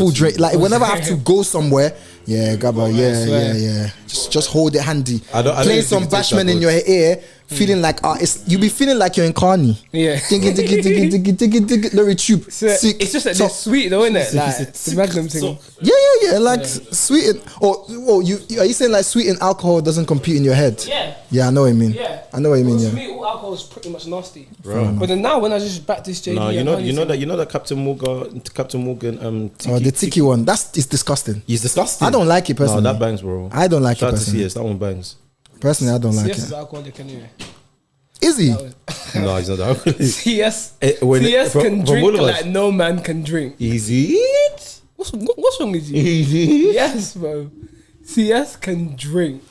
full drink. Like whenever I have to go somewhere, Gabba, yeah. Just hold it handy. I don't Play some Bashman in your ear, feeling like you be feeling like you're in Carney. Yeah. Diggy, Larry Tube. It's just that they're sweet though, isn't it? Like the Magnum thing. Yeah. Like sweet and are you saying like sweet and alcohol doesn't compete in your head? Yeah, I know what you mean. Yeah, I know what you mean. To me, all alcohol is pretty much nasty. Bro. But then now when I just back this JD, no, you know that Captain Morgan. The tiki one. It's disgusting. It's disgusting. I don't like it personally. No, that bangs, bro. I don't like it Shout personally. out to CS, that one bangs. Personally, I don't like it. CS is alcoholic anyway. Is he? No, he's not that alcoholic. CS can drink like no man can drink. Easy. What's wrong with you? Easy. Yes, bro. CS can drink.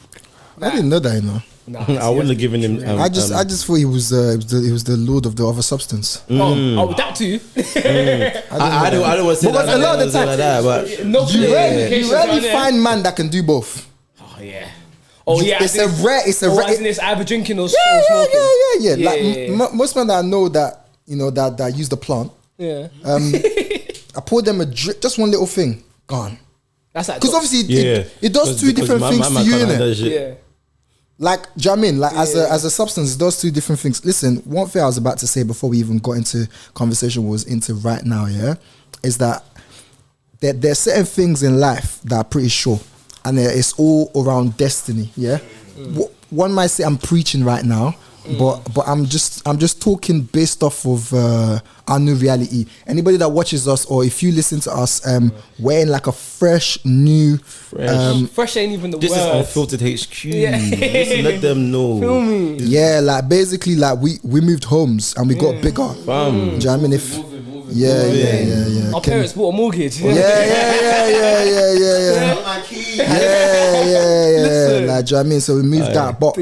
I didn't know that, you know. Nah, I wouldn't have given him. I just thought he was the lord of the other substance. Oh, that too. I don't want to say because that. A lot of the time, like that, but you rarely find man that can do both. Oh yeah. Oh yeah. It's a rare. Isn't this either drinking or smoking? Like most men that I know that that use the plant. Yeah. I pour them a drip, just one little thing, gone. That's like because obviously it does two different things to you, innit? Yeah. Like, do you know what I mean? Like, as a substance, it does two different things. Listen, one thing I was about to say before we even got into conversation was into right now, is that there are certain things in life that are pretty sure, and it's all around destiny, One might say I'm preaching right now, but I'm just talking based off of our new reality. Anybody that watches us, or if you listen to us, we're in like a fresh ain't even the word. This is Unfiltered HQ. Just let them know. Feel me? Yeah, like basically, like we moved homes and we got bigger. Do you know what I mean? Yeah. Our parents bought a mortgage. Yeah. Like, do you know what I mean? So we moved out. But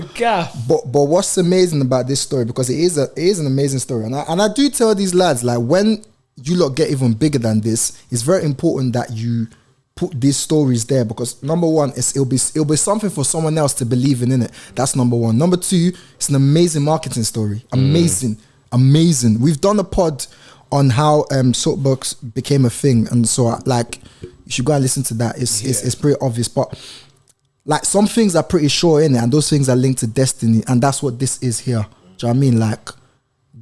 what's amazing about this story, because it is an amazing story, and I do tell these lads, like, when you lot get even bigger than this, it's very important that you put these stories there, because number one, it'll be something for someone else to believe in it. That's number one. Number two, it's an amazing marketing story. Amazing. We've done a pod on how soapbox became a thing, and so like you should go and listen to that. It's pretty obvious, but like some things are pretty sure in it, and those things are linked to destiny, and that's what this is here. Do you know what I mean? Like,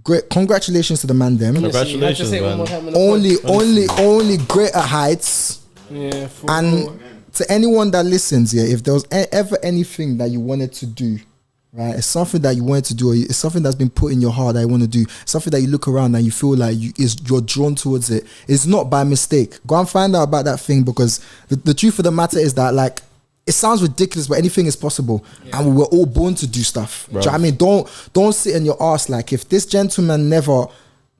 great, congratulations to the man them. Congratulations, man. Only greater heights. Yeah, and to anyone that listens, if there was ever anything that you wanted to do, right, it's something that you wanted to do, or it's something that's been put in your heart that you want to do, something that you look around and you feel like you're drawn towards it, it's not by mistake. Go and find out about that thing, because the truth of the matter is that, like, it sounds ridiculous, but anything is possible, and we were all born to do stuff. Do you know what I mean? Don't sit in your ass. Like, if this gentleman never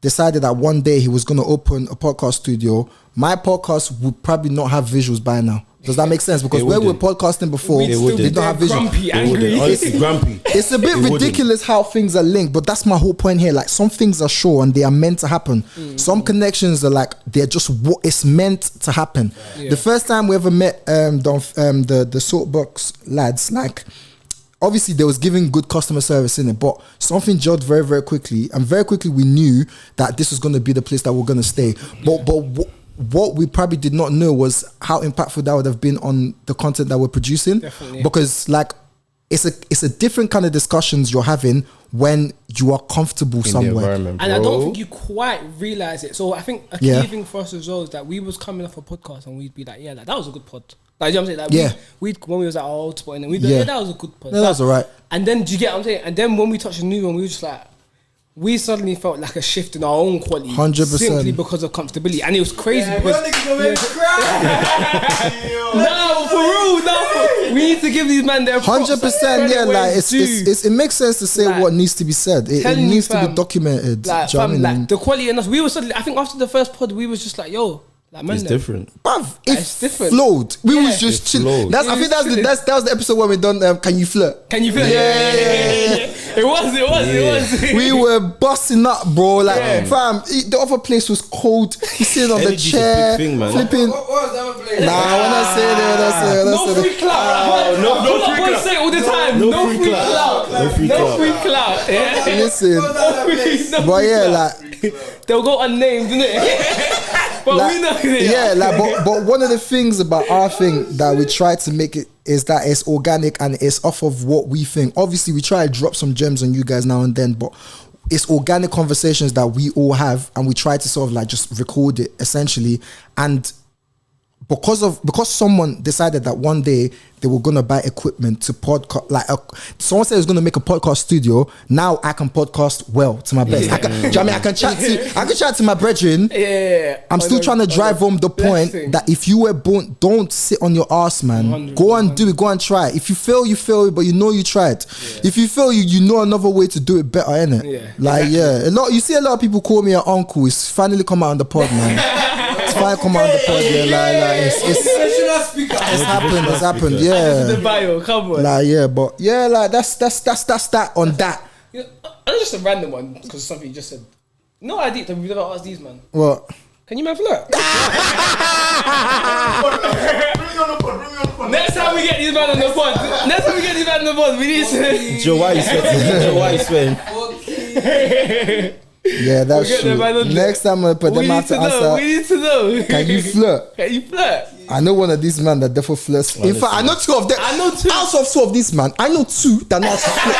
decided that one day he was going to open a podcast studio, my podcast would probably not have visuals by now. Does that make sense? Because when we were podcasting before, they don't have visuals. Grumpy, angry. Honestly, grumpy. It's a bit ridiculous how things are linked, but that's my whole point here. Like, some things are sure and they are meant to happen. Some connections are like, they're just what it's meant to happen. The first time we ever met the Soapbox lads, like, obviously they was giving good customer service in it, but something gelled very, very quickly, and very quickly we knew that this was going to be the place that we're going to stay. But what we probably did not know was how impactful that would have been on the content that we're producing. Definitely. Because, like, it's a different kind of discussions you're having when you are comfortable somewhere. And I don't think you quite realize it. So I think a key thing for us as well is that we was coming off a podcast and we'd be like, like, that was a good pod. Like, you know what I'm saying? Like, we'd when we was at our old spot, and then we'd be like, that was a good pod. Yeah, that was alright. And then, do you get what I'm saying? And then when we touched a new one, we were just like, we suddenly felt like a shift in our own quality. 100%. Simply because of comfortability. And it was crazy because... No, for real, no. We need to give these men their props. 100%, yeah, like, it makes sense to say, like, what needs to be said. It needs to be documented. Like, fam, like, the quality in us, we were suddenly, I think after the first pod, we was just like, yo, like, man, it's different. Bruv, it's different. Flowed. We was just chilling. I think that was the episode where we done Can You Flirt? Can You Flirt? Yeah. It was. We were busting up, bro. Like, fam, the other place was cold. He's sitting on the chair, flipping. What was the other place? Nah, when I say that, no free clout. No free clout. Say it all the time. No free clout. No free clout. Listen, but yeah, like, they'll go unnamed, innit? But we know but one of the things about our thing that we try to make it is that it's organic and it's off of what we think. Obviously, we try to drop some gems on you guys now and then, but it's organic conversations that we all have, and we try to sort of like just record it essentially. And because someone decided that one day they were gonna buy equipment to podcast, someone said it was gonna make a podcast studio. Now I can podcast well to my best. I can chat to my brethren. I'm still trying to drive home the point that if you were born, don't sit on your ass, man. 100%. Go and do it. Go and try it. If you fail, you fail, but you know you tried. If you fail, you know another way to do it better, innit? You see a lot of people call me an uncle. It's finally come out on the pod, man. It's finally come out on the pod. It's happened. Yeah. The bio, come on. That's that on that. You know, that's just a random one because something you just said. No idea that we've never asked these, man. What? Can you man flirt? Next time we get these man on the pod, we need to. Joe, why you sweating? Yeah, that's true. Next time I'm gonna put them out to answer. We need to know. Can you flirt? I know one of these men that definitely flirts. In fact, I know two of them. Out of two of these man, I know two that know how to flirt.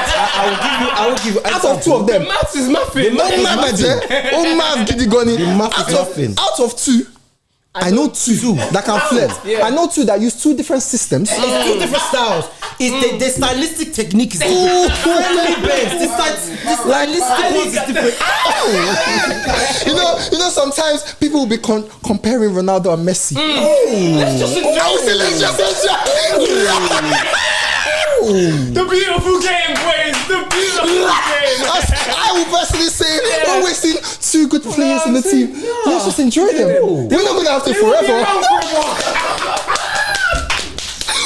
I will give you. Out of two of them, the maths is muffin. Out of two, I know two that can flirt. I know two that use two different systems. It's two different styles. The stylistic technique is different. The stylistic technique is different. You know, sometimes people will be comparing Ronaldo and Messi. Let's just enjoy. The beautiful game, boys. The beautiful game. I will personally say, we're wasting two good players in the team. Let's just enjoy them. We're not going to have to forever.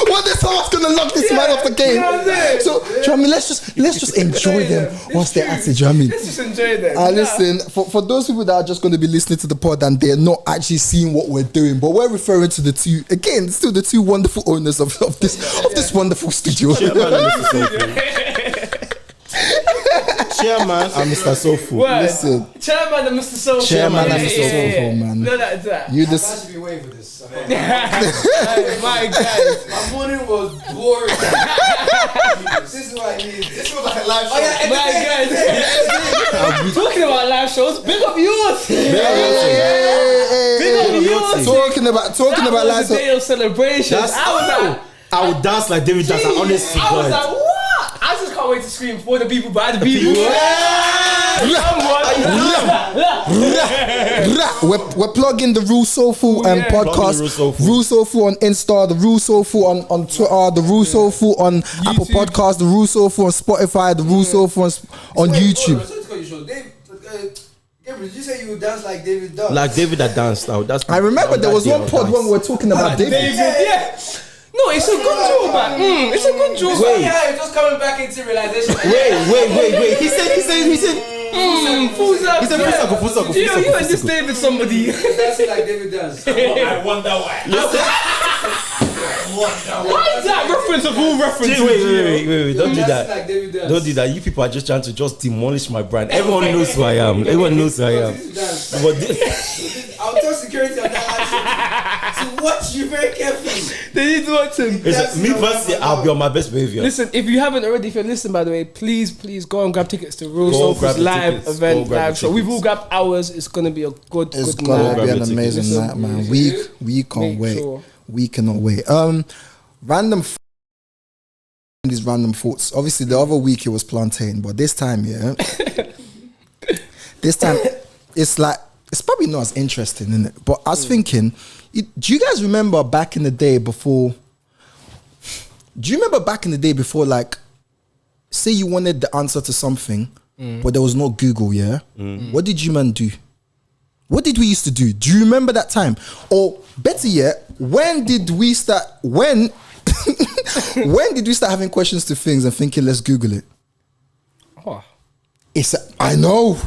One day someone's gonna lock this man off the game. So, do you know what I mean? Let's just enjoy them whilst they're at it. Do you know what I mean? Let's just enjoy them. Listen, for those people that are just going to be listening to the pod and they're not actually seeing what we're doing, but we're referring to the two, again, still the two wonderful owners of this wonderful studio. Chairman and Mr. Soulful. Listen. Chairman and Mr. Soulful. Chairman and Mr. Soulful, man. No, that's that. You I just should be waiting for this. My guys. My morning was boring. This is what I need. This was like a live show. My guys. Talking about live shows, big up yours. Big up yours. Talking about live shows. Day of celebration. I would dance like David dance. Honestly, I was like, what? I just can't wait to scream for the people, by the people. We're plugging the Rule Soulful podcast. Rule Soulful on Insta, the Rule Soulful on Twitter, the Rule Soulful on Apple Podcasts, the Rule Soulful on Spotify, the Rule Soulful on YouTube. Did you say you would dance like David does? Like David that danced. I remember there was one pod when we were talking about David. Yeah. No, it's a good joke, man. It's a good joke. Wait, yeah, just coming back into realization. Wait. He said. Full circle. He said full circle. You understand with somebody. Dancing like David does. I wonder why. Why is that reference of all references? Wait. Don't do that. Like David does. Don't do that. You people are just trying to demolish my brand. Everyone knows who I am. Everyone knows who I am. I'll tell security on that to watch you very carefully. They need to watch him. Me personally, I'll be on my best behavior. Listen, if you haven't already, if you're listening, by the way, please go and grab tickets to Real Soulful's live event, live show. We've all grabbed ours. It's gonna be a good It's good gonna night. be an amazing night, man. We can't wait. Sure. We cannot wait. These random thoughts. Obviously, the other week it was plantain, but this time, it's like it's probably not as interesting, isn't it? But I was thinking, do you guys remember back in the day before? Do you remember back in the day before, like, say you wanted the answer to something, but there was no Google, What did you man do? What did we used to do? Do you remember that time? Or better yet, when did we start having questions to things and thinking, let's Google it? Oh. I know.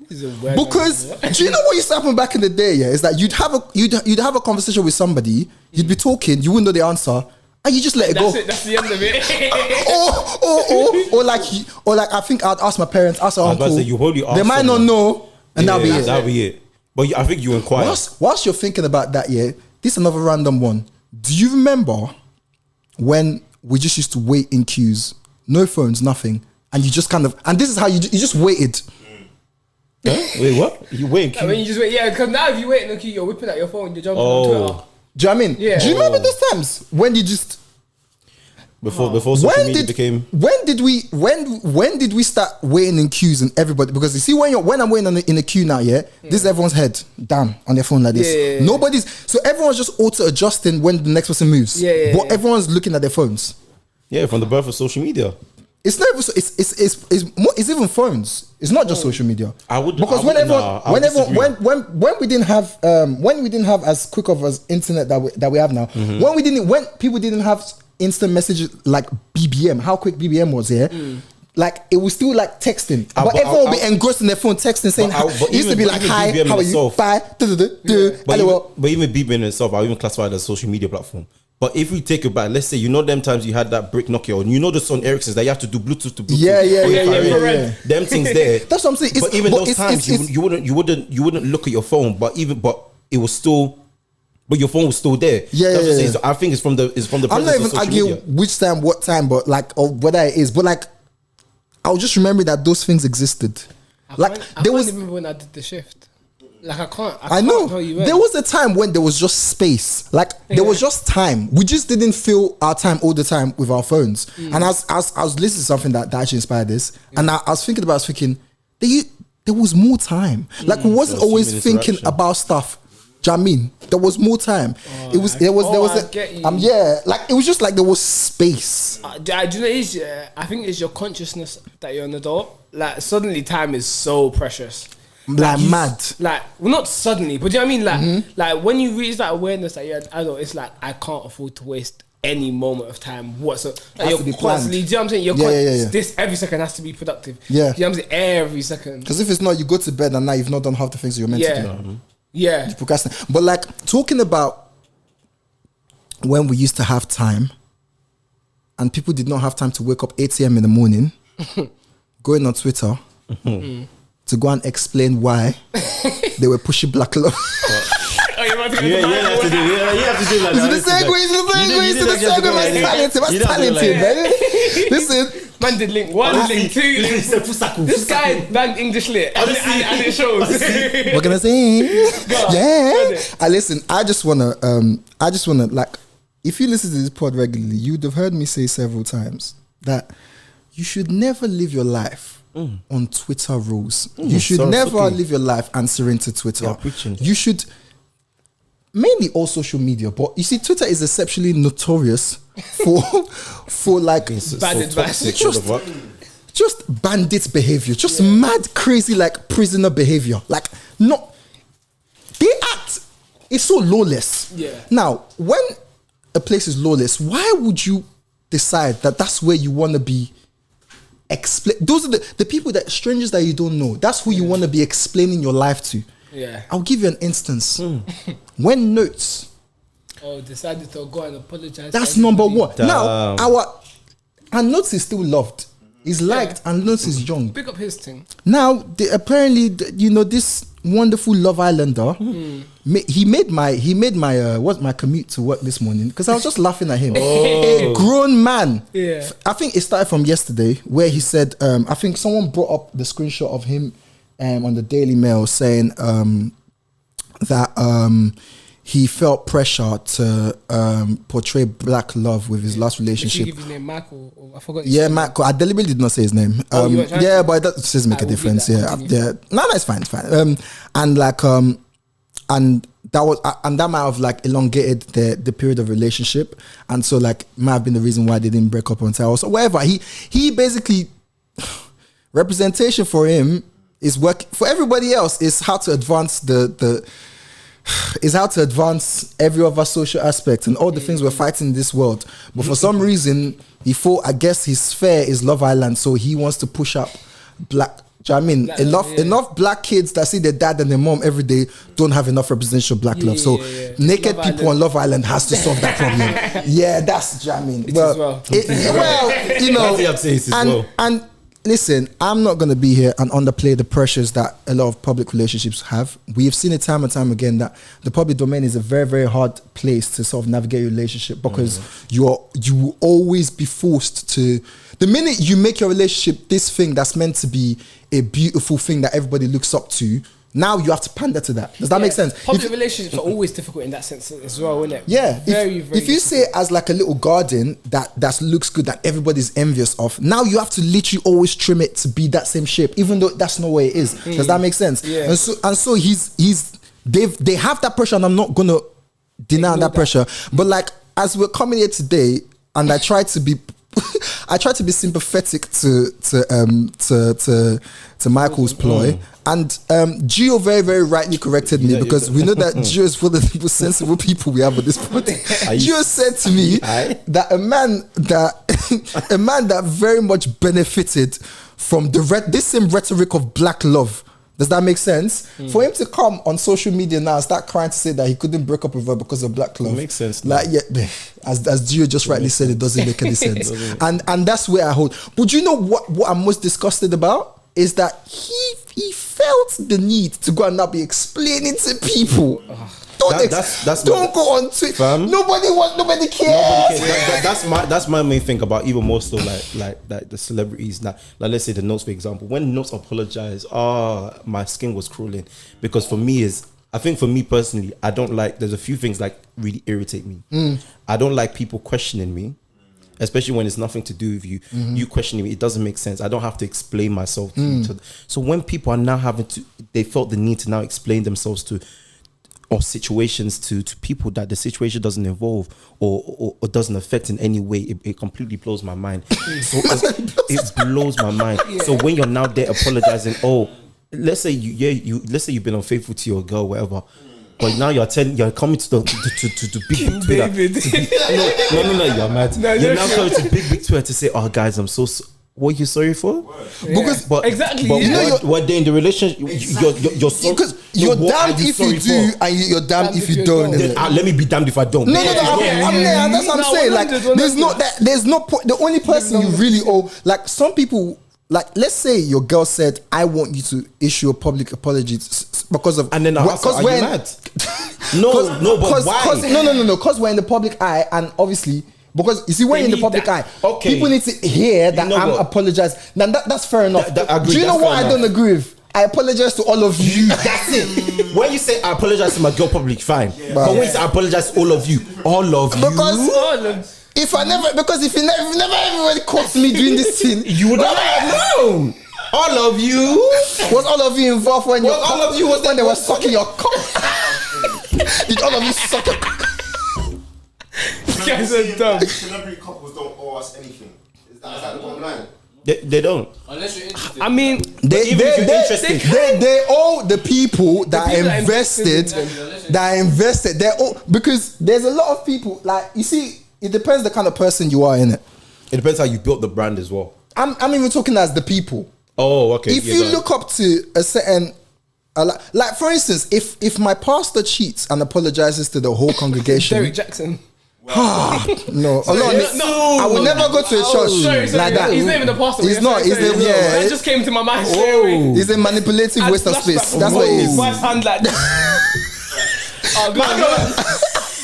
Because do you know what used to happen back in the day? Yeah, is that you'd have a conversation with somebody, you'd be talking, you wouldn't know the answer, and you just let it go. That's the end of it. or like I think I'd ask my parents, ask our uncle. They might not know, and that'll be it. That'll be it. But I think you inquire. Whilst you're thinking about that, yeah, this is another random one. Do you remember when we just used to wait in queues, no phones, nothing, and you just kind of, and this is how you just waited. Huh? Wait, what? You wait in queue? I mean, you just wait. Yeah, because now if you wait in the queue, you're whipping out your phone, you're jumping on Twitter. Do you know what I mean? Yeah. Do you remember those times when you just before social media became? When did we start waiting in queues and everybody? Because you see, when I'm waiting in a queue now, this is everyone's head down on their phone like this. Yeah. Nobody's, so everyone's just auto adjusting when the next person moves. But everyone's looking at their phones. Yeah, from the birth of social media. It's not even, it's even phones. It's not just social media. When we didn't have as quick of as internet that we have now, when people didn't have instant messages like BBM, how quick BBM was here. Like it was still like texting, but everyone would be engrossed in their phone texting, saying it used to be like, hi, BBM how are you? Bye. But even BBM in itself, I even classify it as a social media platform. But if we take it back, let's say, you know, them times you had that brick Nokia, or you know the Sony Ericsson's that you have to do Bluetooth to Bluetooth. Yeah. Them things there. That's what I'm saying. But even those times, you wouldn't look at your phone, but it was still, but your phone was still there. Yeah. So I think it's from the I'm not even arguing which time, what time, but like, or whether it is, but like, I'll just remember that those things existed. I can't remember when I did the shift. Like I know tell you there was a time when there was just space, like there was just time. We just didn't fill our time all the time with our phones. And I was listening to something that actually inspired this, and I was thinking there was more time. Like we wasn't always thinking about stuff. Do you know what I mean? There was more time. Like it was just like there was space. Do you know what it is? I think it's your consciousness that you're an adult. Like suddenly time is so precious. Like mad. Like, well, not suddenly, but do you know what I mean? Like when you reach that awareness that you're an adult, it's like, I can't afford to waste any moment of time whatsoever. Like you're constantly, do you know what I'm saying? You're this every second has to be productive. Yeah. Do you know what I'm saying? Every second. Because if it's not, you go to bed and now you've not done half the things you're meant to do. Yeah. You procrastinate. But like talking about when we used to have time and people did not have time to wake up 8 a.m. in the morning, going on Twitter to go and explain why they were pushing Black Love. You have to do like that. It's the segue, talented, man. Listen, man did link 1, link 2. This guy banged English lit, and it shows. What can I say? Listen, I just wanna like, if you listen to this pod regularly, you'd have heard me say several times that you should never live your life on Twitter rules. You should never live your life answering to Twitter. You should, mainly all social media, but you see, Twitter is exceptionally notorious for like bad advice. Just bandit behavior, just mad, crazy, like prisoner behavior. Like, no, they act. It's so lawless. Yeah. Now, when a place is lawless, why would you decide that that's where you want to be? Those are the people, that strangers that you don't know. That's who you want to be explaining your life to. Yeah. I'll give you an instance. When Notes decided to go and apologize. That's number one. Now our Notes is still loved. He's liked, and Notes is young. Pick up his thing. Now apparently, this wonderful Love Islander, he made my commute to work this morning, because I was just laughing at him. A grown man. Yeah. I think it started from yesterday, where he said, I think someone brought up the screenshot of him on the Daily Mail saying that he felt pressure to portray black love with his last relationship. Did you give his name Michael? I forgot. Michael. I deliberately did not say his name. But that doesn't make a difference. No, it's fine. It's fine. And that might have like elongated the period of relationship, and so like might have been the reason why they didn't break up on time. So whatever. He basically, representation for him is work. For everybody else is how to advance is how to advance every other social aspect and all the things we're fighting in this world. But for some reason, he thought, I guess his sphere is Love Island, so he wants to push up black. Do you know what I mean? Enough black kids that see their dad and their mom every day don't have enough representation of black love. So naked Love people on Love Island has to solve that problem. That's, do you know what I mean? And listen, I'm not going to be here and underplay the pressures that a lot of public relationships have. We have seen it time and time again that the public domain is a very, very hard place to sort of navigate your relationship because you will always be forced to... The minute you make your relationship this thing that's meant to be a beautiful thing that everybody looks up to, now you have to pander to that. Does that make sense? Public relationships are always difficult in that sense as well, isn't it? Yeah. Very, very if you say it as like a little garden that looks good, that everybody's envious of, now you have to literally always trim it to be that same shape, even though that's not where it is. Does that make sense? Yeah. And so they have that pressure, and I'm not gonna deny that pressure. But like, as we're coming here today, and I try to be sympathetic to Michael's ploy. And Gio very, very rightly corrected me because we know that Gio is one of the most sensible people we have at this point. Gio said to me that a man that very much benefited from this same rhetoric of black love. Does that make sense? For him to come on social media now and start crying to say that he couldn't break up with her because of black love. It makes sense. Like, yeah, as Gio just rightly said, it doesn't make any sense. And that's where I hold. But you know what I'm most disgusted about? Is that he felt the need to go and not be explaining to people. Don't go on Twitter. Nobody cares. That's my main thing about even more so like the celebrities. Like let's say the Notes, for example. When Notes apologize, my skin was crawling because for me I think for me personally, I don't like. There's a few things like really irritate me. I don't like people questioning me. Especially when it's nothing to do with you, you questioning me, it doesn't make sense. I don't have to explain myself to you. So when people are now they felt the need to now explain themselves or situations to people that the situation doesn't involve or doesn't affect in any way, it completely blows my mind. So it blows my mind. Yeah. So when you're now there apologizing, let's say you've been unfaithful to your girl, whatever. But now you're coming to big Twitter. No, you're mad. You're now coming to big Twitter to say, "Oh, guys, I'm so. What are you sorry for?" Yeah. But exactly. But you know, what day in the relationship, you're sorry because you're damned if you do, and you're damned if you don't. Let me be damned if I don't. No. That's what I'm saying. Like, there's no point. The only person you really owe, like, some people. Like, let's say your girl said, "I want you to issue a public apology because of," and then are you mad? No, but why? No. Because we're in the public eye, and obviously, because you see, we're in the public eye. Okay, people need to hear that I'm apologizing. Now that's fair enough. Do you know what I don't agree with? I apologize to all of you. That's it. When you say I apologize to my girl public, fine. But when you say I apologize to all of you, because if you never everybody caught me doing this thing, you would have known. All of you. Was all of you involved when they were sucking your cock? Did all of you suck your cock? These guys are dumb. Celebrity couples don't owe us anything. Is that the bottom line? They don't. Unless you're interested. I mean, they owe the people that invested. They owe, because there's a lot of people, like, you see, it depends the kind of person you are, in it. It depends how you built the brand as well. I'm even talking as the people. Oh, okay. If you look up to a certain, like for instance, if my pastor cheats and apologizes to the whole congregation, Derek Jackson. No, I will never go to a church like that. He's not even the pastor. He's not. That just came to my mind. He's a manipulative waste of space. That's what he is. His wife's hand like oh God.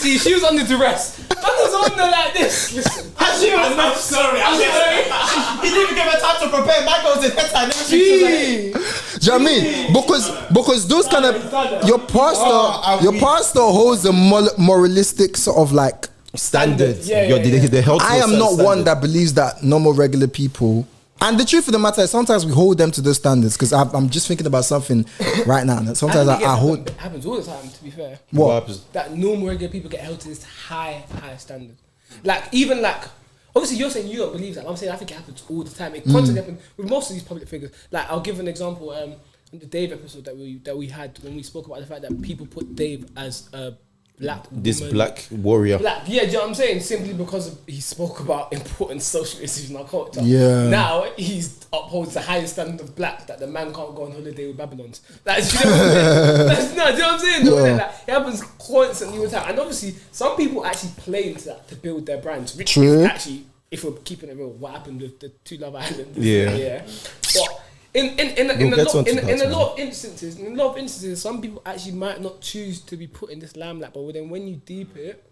See, she was under duress. That was under like this. Listen. I'm sorry. He didn't even give her time to prepare. Michael was in her time. Do you know what I mean? Because those kind of your pastor holds a moralistic sort of like standards. Yeah. I am not one that believes that normal regular people. And the truth of the matter is, sometimes we hold them to those standards. Because I'm just thinking about something right now. And sometimes I hold. It happens all the time. To be fair, what happens? That normal regular people get held to this high standard. Like, even like, obviously you're saying you don't believe that. I'm saying I think it happens all the time. It constantly happens with most of these public figures. Like, I'll give an example. In the Dave episode that we had, when we spoke about the fact that people put Dave as a black woman, black warrior. Do you know what I'm saying? Simply because he spoke about important social issues in our culture. Yeah. Now he upholds the highest standard of black, that the man can't go on holiday with Babylons. Like, do you know what I'm saying? Do you know what I'm saying? Yeah. Like, it happens constantly all the time. And obviously, some people actually play into that to build their brands, which True. is actually if we're keeping it real, what happened with the 2 Love Islands? Yeah. But in a lot of instances, some people actually might not choose to be put in this limelight, but then when you deep it,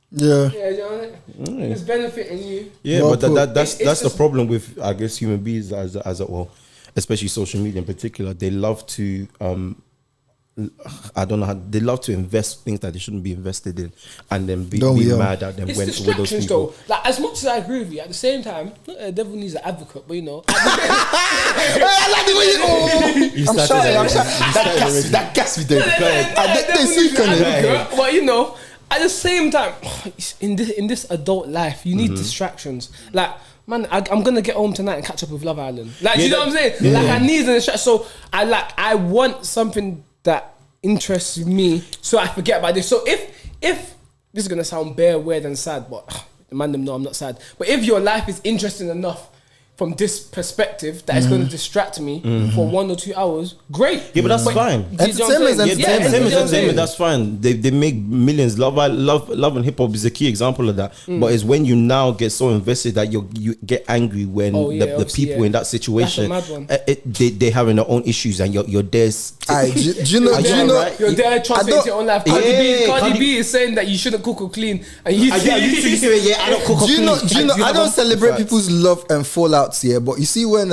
yeah, you know what I mean? It's benefiting you. Yeah, well, but that's the problem with, I guess, human beings as well, especially social media in particular. They love to I don't know how they love to invest things that they shouldn't be invested in, and then be mad at them it's when with those people. Though. Like, as much as I agree with you, at the same time, not the devil needs an advocate, but you know. I'm shy. That gas me there. They speak on it. But you know, at the same time, in this adult life, you need distractions. Like, man, I'm gonna get home tonight and catch up with Love Island. Like, you know what I'm saying? Yeah. Like, I need an distraction. So I want something that interests me, so I forget about this. So if this is gonna sound bare weird and sad, but the man them know I'm not sad. But if your life is interesting enough from this perspective that it's going to distract me for 1 or 2 hours, great. Yeah, but that's fine. Entertainment, that's fine. They make millions. Love and hip hop is a key example of that. But it's when you now get so invested that you get angry when the people in that situation, they having their own issues and you're there. Do you know? You're there translating your own life. Cardi B is saying that you shouldn't cook or clean, and I don't cook or clean. Do you know? I don't celebrate people's love and fallout. Yeah, but you see when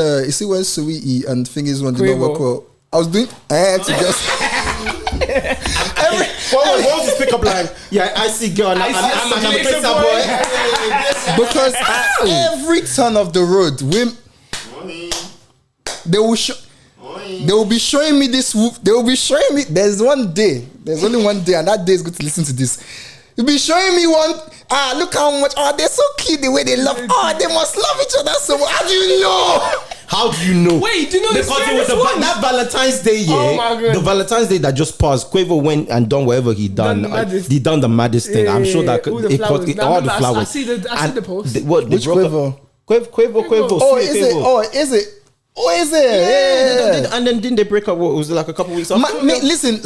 Sweetie and Fingers when they don't work well, I was doing to just what was his pickup line? Yeah, I see girl, I'm a pizza boy. Because at every turn of the road, women they will be showing me this. They will be showing me. There's only one day, and that day is good to listen to this. You'll be showing me one. Look how much. They're so cute the way they love. They must love each other so much. How do you know? How do you know? Wait, do you know because it was that Valentine's Day, yeah. Oh my God. The Valentine's Day that just passed. Quavo went and done whatever he done. He done the maddest thing. I'm sure that all the flowers. I see the post. Which Quavo? Quavo. Oh, is it? Oh, is it? Yeah. And then didn't they break up? What was it, like a couple weeks after? Listen,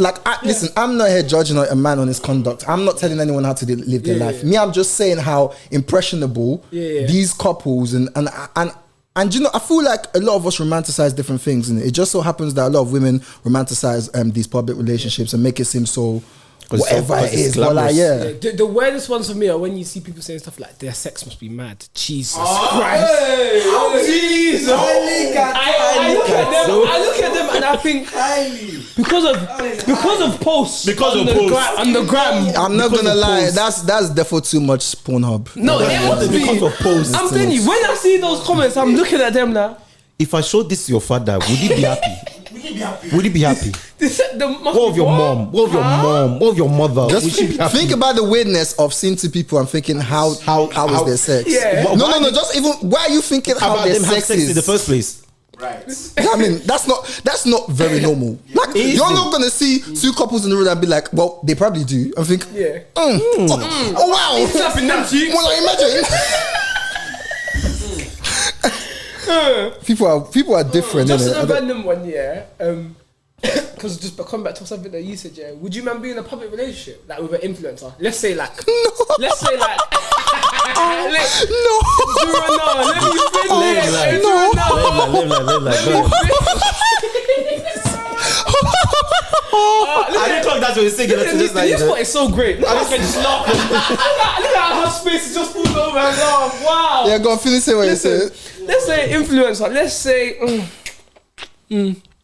I'm not here judging a man on his conduct. I'm not telling anyone how to live their life. Me, I'm just saying how impressionable these couples and you know, I feel like a lot of us romanticize different things, and it just so happens that a lot of women romanticize these public relationships and make it seem so whatever it is. But like, the weirdest ones for me are when you see people saying stuff like their sex must be mad. Jesus Christ! Jesus! I look at them and I think because of posts on the gram. I'm not gonna lie, that's therefore too much Pornhub. No, it must be because of posts. I'm telling you, when I see those comments, I'm looking at them now. If I showed this to your father, would he be happy? Would he be happy? What of your mom? What of your mom? What of your mother? Just think about the weirdness of seeing two people and thinking how is their sex? Yeah. No. Just even why are you thinking how their sex is in the first place? Right. I mean, that's not very normal. Like, you're not gonna see two couples in the road and be like, well, they probably do. I think, oh wow, slapping them cheeks. Well, I imagine. People are different. Just a random one, because just come back to something that you said, would you man be in a public relationship like with an influencer? Let's say like no. No. Let I didn't talk. That's what you're singing. This spot is so great. I can just laugh. Look at her space is just full over and laugh. Wow. Yeah, go on, finish what you said. Let's say influencer. Let's say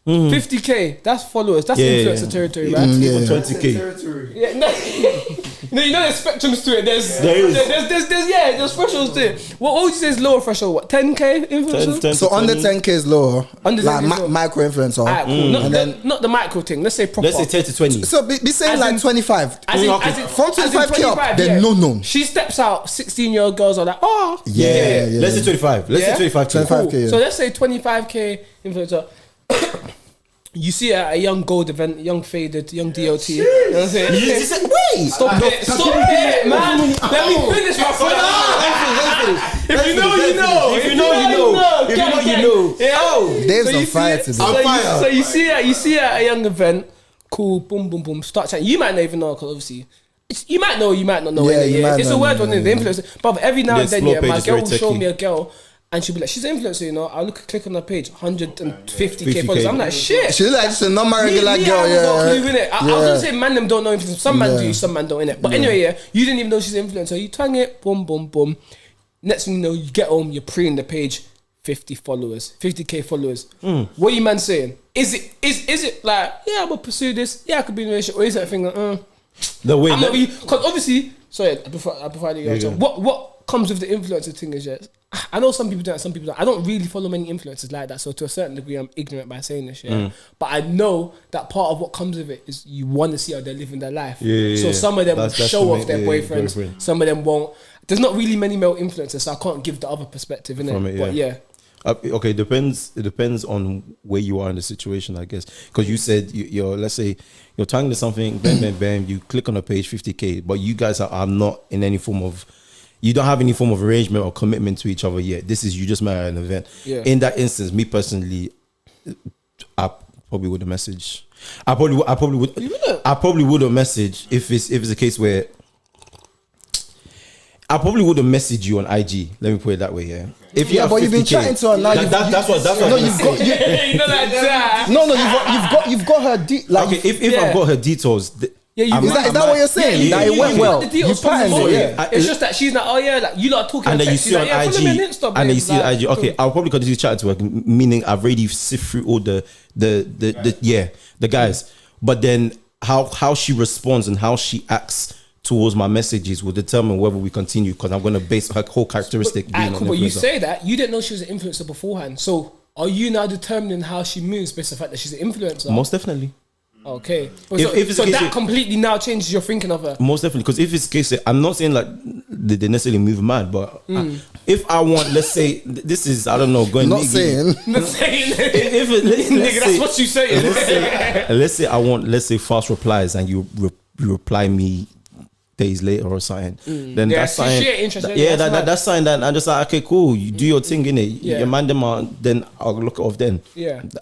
50k. That's followers. That's influencer territory, right? 20k. Yeah, no, you know there's spectrums to it. There's thresholds to it. What would you say is lower threshold? What, 10k influencer? 10 so under 10k is lower. Under 10K is lower. Micro influencer. Alright, cool. Not the micro thing. Let's say proper. Let's say 10 to 20. So be saying like 25. From 25k up, then no. She steps out. 16-year-old girls are like, yeah. Let's say 25. Let's say 25k. Cool. So let's say 25k influencer. You see a young gold event, young faded, young DOT. You know what I'm saying? Wait! Stop it, man. Let me finish my friend. If you know, you know. If you know, you know. Yeah. Dave's on fire today. On fire. So you see a young event, cool, boom. Start chatting. You might not even know because obviously You might know, you might not know. Yeah, it's a word on the influencer. But every now and then, my girl will show me a girl. And she'll be like, she's an influencer, you know. I'll click on her page, 150k followers. I'm like, shit. She's like just a normal regular girl. I was gonna say, man, them don't know influencers. Some man do, some man don't, innit. But anyway, you didn't even know she's an influencer. You twang it, boom, boom, boom. Next thing you know, you get home, you're pre-ing the page, 50 followers, 50k followers. What are you man saying? Is it like, yeah, I'm gonna pursue this? Yeah, I could be in a relationship. Or is that a thing like, the way because obviously, sorry, before the answer, what comes with the influencer thing is just, I know some people do it, some people don't. I don't really follow many influencers like that, so to a certain degree, I'm ignorant by saying this. But I know that part of what comes with it is you want to see how they're living their life. So some of them will show off their boyfriends, some of them won't. There's not really many male influencers, so I can't give the other perspective in it. But yeah. Okay, it depends on where you are in the situation, I guess. Because you said you're, let's say you're tying to something, bam, bam, bam. You click on a page, 50k, but you guys are not in any form of. You don't have any form of arrangement or commitment to each other yet. This is you just met at an event. In that instance, me personally, I probably would have messaged. I probably would have messaged if it's a case where I probably would have messaged you on IG. Let me put it that way. Yeah. If you but you've been chatting to her now. That's what. No, you've got. You've got her. Okay, if I've got her details. Is that what you're saying? That it went well. You patterned it. It's just that she's like, oh yeah, like you lot are talking. And then you see on IG, and then you see on IG. Okay, I'll probably continue chatting to her, meaning I've already sift through all the guys. But then how she responds and how she acts towards my messages will determine whether we continue, because I'm going to base her whole characteristic being on influencer. But you say that you didn't know she was an influencer beforehand, so are you now determining how she moves based on the fact that she's an influencer? Most definitely. Okay, so that completely now changes your thinking of her. Most definitely, because if it's the case, I'm not saying like they necessarily move mad, but if I want, let's say this is, I don't know, going. Not saying. That's what you say. Let's say I want, let's say fast replies, and you reply me days later or something, then that's something. That's something that I'm just like, okay, cool, you do your thing, innit? You man them out, then I'll look it off then.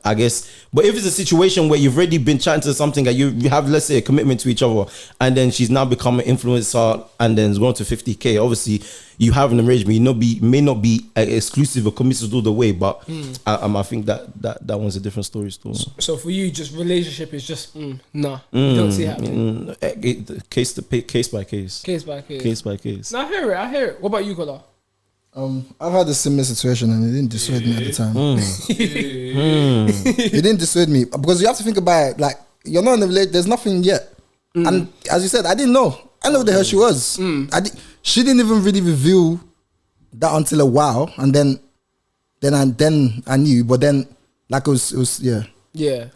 I guess. But if it's a situation where you've already been chatting to something that you have, let's say, a commitment to each other, and then she's now become an influencer and then it's gone to 50k, obviously you have an arrangement. You may not be exclusive or committed all the way, but I think that one's a different story still. So for you, just relationship is just nah. You don't see it happening. Case by case. No, I hear it. What about you, Kola? I've had a similar situation and it didn't dissuade me at the time. It didn't dissuade me because you have to think about it. Like, you're not in the relationship. There's nothing yet, and as you said, I didn't know. I know who the hell she was. She didn't even really reveal that until a while, and then I knew. But then, like, it was yeah.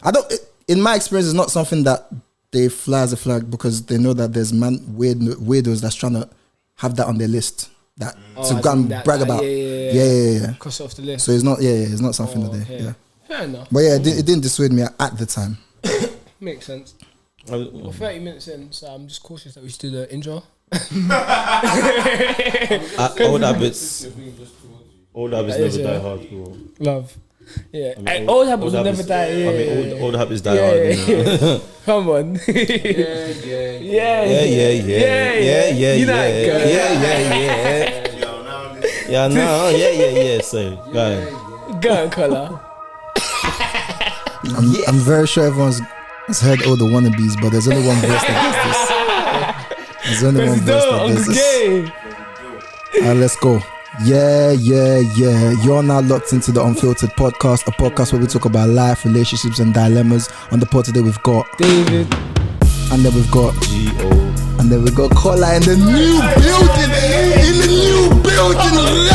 I don't. In my experience, it's not something that they fly as a flag because they know that there's weirdos that's trying to have that on their list. That to go and brag about. Yeah. Cross it off the list. So it's not. It's not something that they. Yeah. Fair enough. But yeah, it didn't dissuade me at the time. Makes sense. Well, 30 minutes in, so I'm just cautious that we should do the intro. Old habits never die hard, bro. Love. Yeah. Old habits will never die. Yeah. Old habits die hard. Come on. Yeah. So, go on, Kola. I'm very sure everyone's heard all the wannabes, but there's only one voice that does this. There's only one voice that does this. Alright, let's go. Yeah. You're now locked into the Unfiltered Podcast, a podcast where we talk about life, relationships, and dilemmas. On the pod today, we've got David, and then we've got G.O. and then we've got Kola in the new building.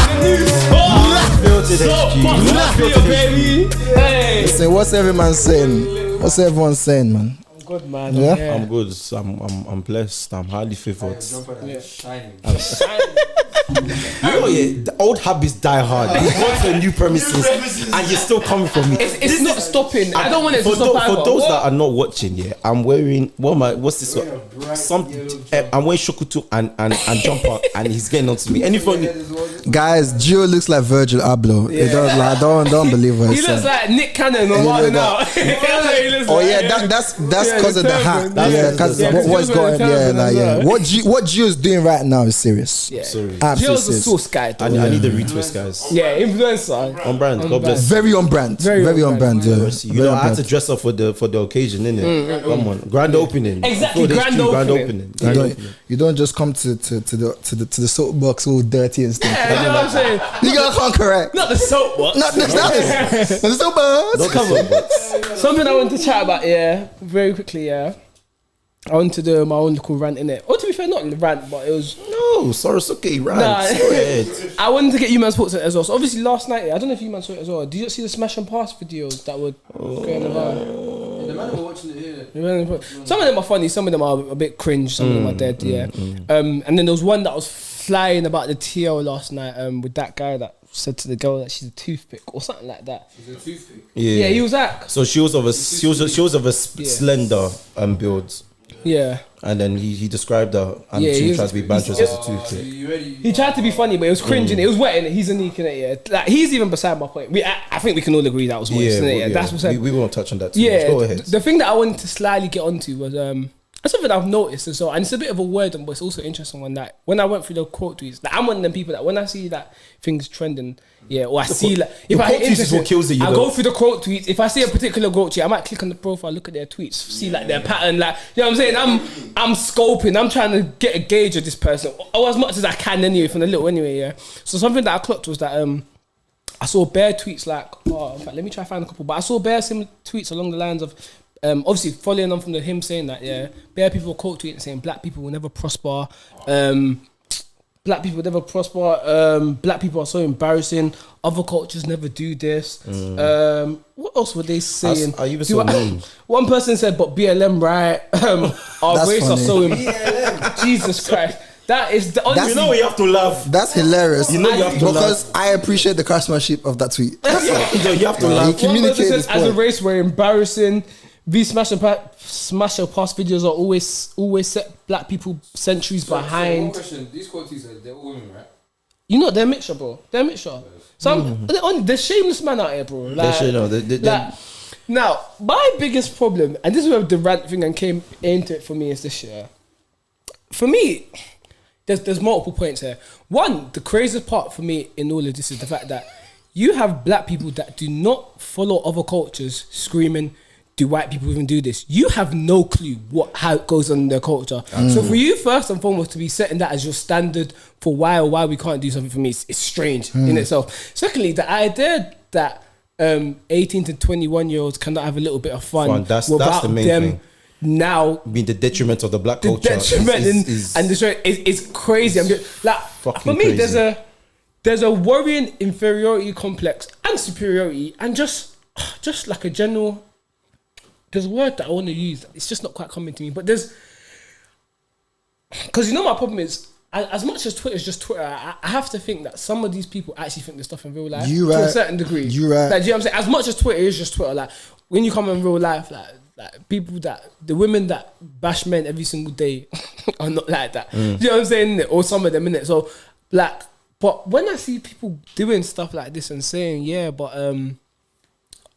Listen, what's everyone saying? What's everyone saying, man? I'm good, man. Yeah? I'm good. I'm blessed. I'm highly favored. The old habits die hard. You go to a new premises and you're still coming from me. It's not stopping. I don't want it to stop. For those that are not watching, I'm wearing what's this? I'm wearing shokoto and jumper, and he's getting onto me. And if Guys, Gio looks like Virgil Abloh. Yeah. Don't believe what he looks like Nick Cannon or Martin out. That's because of the hat. Because what's going on? What Gio's doing right now is serious. Yeah. Gio's a source guy. I need the retwist, guys. Yeah, influencer. On brand. God bless. Very on brand. Very on brand. Yeah. You know, I had to dress up for the occasion, innit? Come on, grand opening. Exactly, grand opening. You don't just come to the soapbox all dirty and stuff. Yeah, you know what I'm saying. You gotta come correct. Not the soapbox. Not the soapbox. Something I want to chat about, very quickly, I want to do my own little rant in it. Or to be fair, not rant, but it was... No, Sorosuke rant. Go ahead. I wanted to get you man's thoughts as well. So obviously last night, I don't know if you man saw it as well. Did you see the smash and pass videos that were going around? The man were watching it here. Some of them are funny, some of them are a bit cringe, some of them are dead, and then there was one that was flying about the TL last night with that guy that said to the girl that she's a toothpick or something like that. She's a toothpick? Yeah, he was like... So she was of a slender build. Yeah. And then he described her and she tried to be banterous as a toothpick. He tried to be funny, but it was cringing. It was wetting. He's a neek in it, Like, he's even beside my point. I think we can all agree that was worse, That's what we won't touch on that too much. Go ahead. The thing that I wanted to slightly get onto was something I've noticed as well, and it's a bit of a word, but it's also interesting one that when I went through the quote tweets, like, I'm one of them people that when I see that things trending, or I see like if I go through the quote tweets. If I see a particular quote tweet, I might click on the profile, look at their tweets, see like their pattern, like, you know what I'm saying. I'm scoping. I'm trying to get a gauge of this person, or as much as I can anyway, from the little anyway. So something that I clocked was that I saw bare tweets like, in fact, let me try to find a couple, but I saw bare similar tweets along the lines of. Obviously, following on from him saying that, bare people quote tweeting saying black people will never prosper. Black people will never prosper. Black people are so embarrassing. Other cultures never do this. What else were they saying? One person said, "But BLM, right? Our race are so Jesus Christ." That is you know you have to laugh. That's hilarious. You know you have to laugh because I appreciate the craftsmanship of that tweet. You have to laugh. He communicated this point. As a race, we're embarrassing. These smash or pass videos are always set black people centuries behind. One question: these quotes they're all women, right? You know they're a mixture, bro. They're a mixture. They're shameless man out here, bro. Like, now, my biggest problem, and this is where the rant thing and came into it for me, is this year. For me, there's multiple points here. One, the craziest part for me in all of this is the fact that you have black people that do not follow other cultures screaming, do white people even do this? You have no clue how it goes on in their culture. So for you, first and foremost, to be setting that as your standard for why we can't do something, for me, it's strange in itself. Secondly, the idea that 18 to 21-year-olds cannot have a little bit of fun that's without the main them thing. Now being the detriment of the black culture. It's crazy. I'm just like, for me, crazy. there's a worrying inferiority complex and superiority, and just like a general. There's a word that I want to use. It's just not quite coming to me. But because you know my problem is, as much as Twitter is just Twitter, I have to think that some of these people actually think this stuff in real life to a certain degree. You right. Like, do you know what I'm saying? As much as Twitter is just Twitter, like when you come in real life, like people the women that bash men every single day are not like that. Do you know what I'm saying? Or some of them, innit? So like, but when I see people doing stuff like this and saying,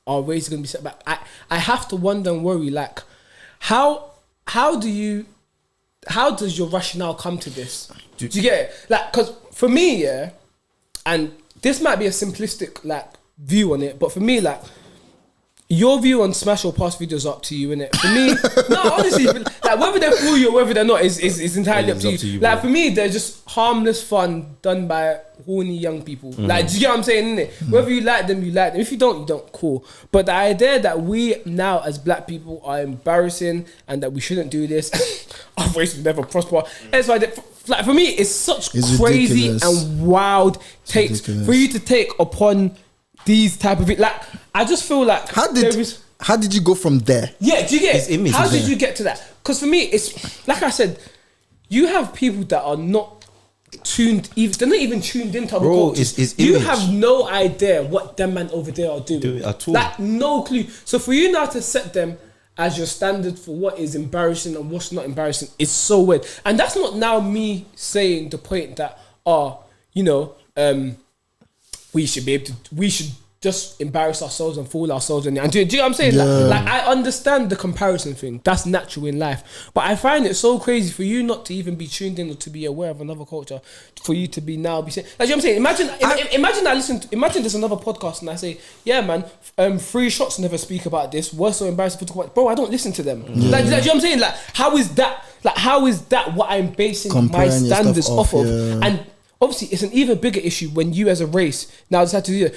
our race is going to be set back, I have to wonder and worry, like, how does your rationale come to this? Do you get it? Like, because for me, and this might be a simplistic, like, view on it, but for me, like, your view on smash or pass videos up to you, innit? For me, no, honestly, like, whether they're for you or whether they're not is entirely up to you. Like, for me, they're just harmless fun done by horny young people. Like, do you get what I'm saying, innit? Whether you like them, you like them. If you don't, cool. But the idea that we now as black people are embarrassing and that we shouldn't do this, our race will never prosper. It's like for me, it's such crazy ridiculous and wild takes for you to take upon these type of it. Like, I just feel like how did you go from there? Yeah, do you get it? How did you get to that? Because for me, it's like I said, you have people that are not tuned, they're not even tuned into other cultures. You have no idea what them man over there are doing at all. Like, no clue. So for you now to set them as your standard for what is embarrassing and what's not embarrassing is so weird. And that's not now me saying the point that, we should be able to. We should just embarrass ourselves and fool ourselves. And do you know what I'm saying? Like I understand the comparison thing. That's natural in life. But I find it so crazy for you not to even be tuned in or to be aware of another culture. For you to be now be saying, like, you know what I'm saying? Imagine there's another podcast and I say, yeah, man, Free Shots never speak about this. We're so embarrassed to talk about it. Bro, I don't listen to them. Like, you know what I'm saying? Like, how is that what I'm basing my standards off of? And obviously, it's an even bigger issue when you as a race now decide to do it.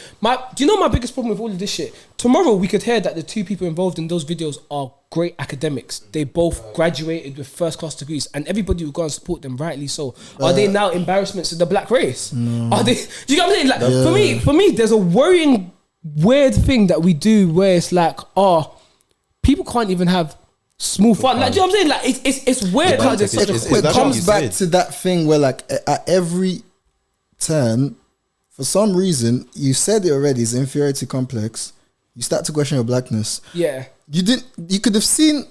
Do you know my biggest problem with all of this shit? Tomorrow we could hear that the two people involved in those videos are great academics. They both graduated with first class degrees and everybody will go and support them, rightly so. Are they now embarrassments to the black race? No. Are they? Do you know what I'm saying? Like, for me, there's a worrying, weird thing that we do where it's like, people can't even have small fun. Like, do you know what I'm saying? Like, it's weird how there's such a... It comes back to that thing where, like, at every turn, for some reason, you said it already, it's inferiority complex. You start to question your blackness. Yeah. You could have seen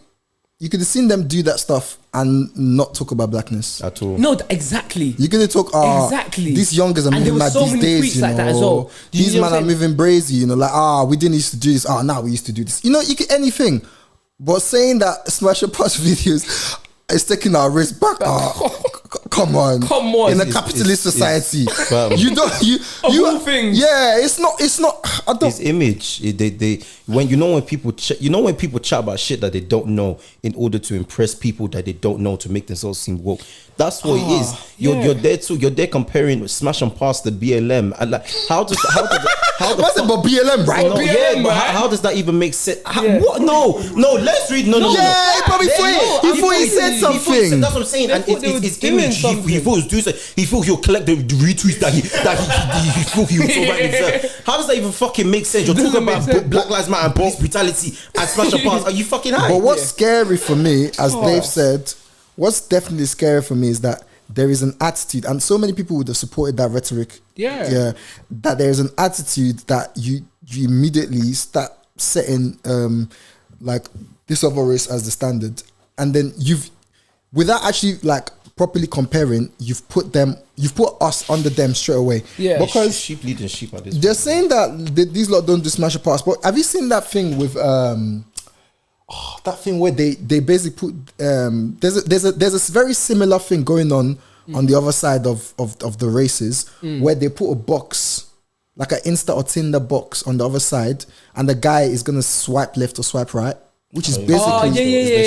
them do that stuff and not talk about blackness at all. No, exactly. You're gonna talk. Exactly. These youngers are moving mad these days. You know, like that as well. These men are moving brazy. You know, like we didn't used to do this. Now we used to do this. You know, you can anything. But saying that Smash Your Pass videos is taking our race back. Come on. In a capitalist society, you don't. You things. Yeah, it's not. I don't. It's image. When people chat about shit that they don't know in order to impress people that they don't know to make themselves seem woke. That's what it is. You're there comparing Smash and Pass to BLM and like how what's it about BLM, right? No, BLM, but how does that even make sense? What? No. Let's read. No. Yeah, he probably thought he said something. That's what I'm saying. And it's image. He thought he was doing something. He thought he'll collect the retweets that he thought he was so right himself. How does that even fucking make sense? You're talking about Black Lives Matter and police brutality and Smash and Pass. Are you fucking high? But what's scary for me, as Dave said, what's definitely scary for me is that there is an attitude, and so many people would have supported that rhetoric. Yeah. That there is an attitude that you immediately start setting like this other race as the standard, and then without actually like properly comparing, you've put us under them straight away. Yeah, because sheep leading sheep at this they're saying that these lot don't do Smash or Pass. But have you seen that thing with that thing where they basically put there's a very similar thing going on the other side of the races where they put a box, like an Insta or Tinder box on the other side, and the guy is gonna swipe left or swipe right, which is basically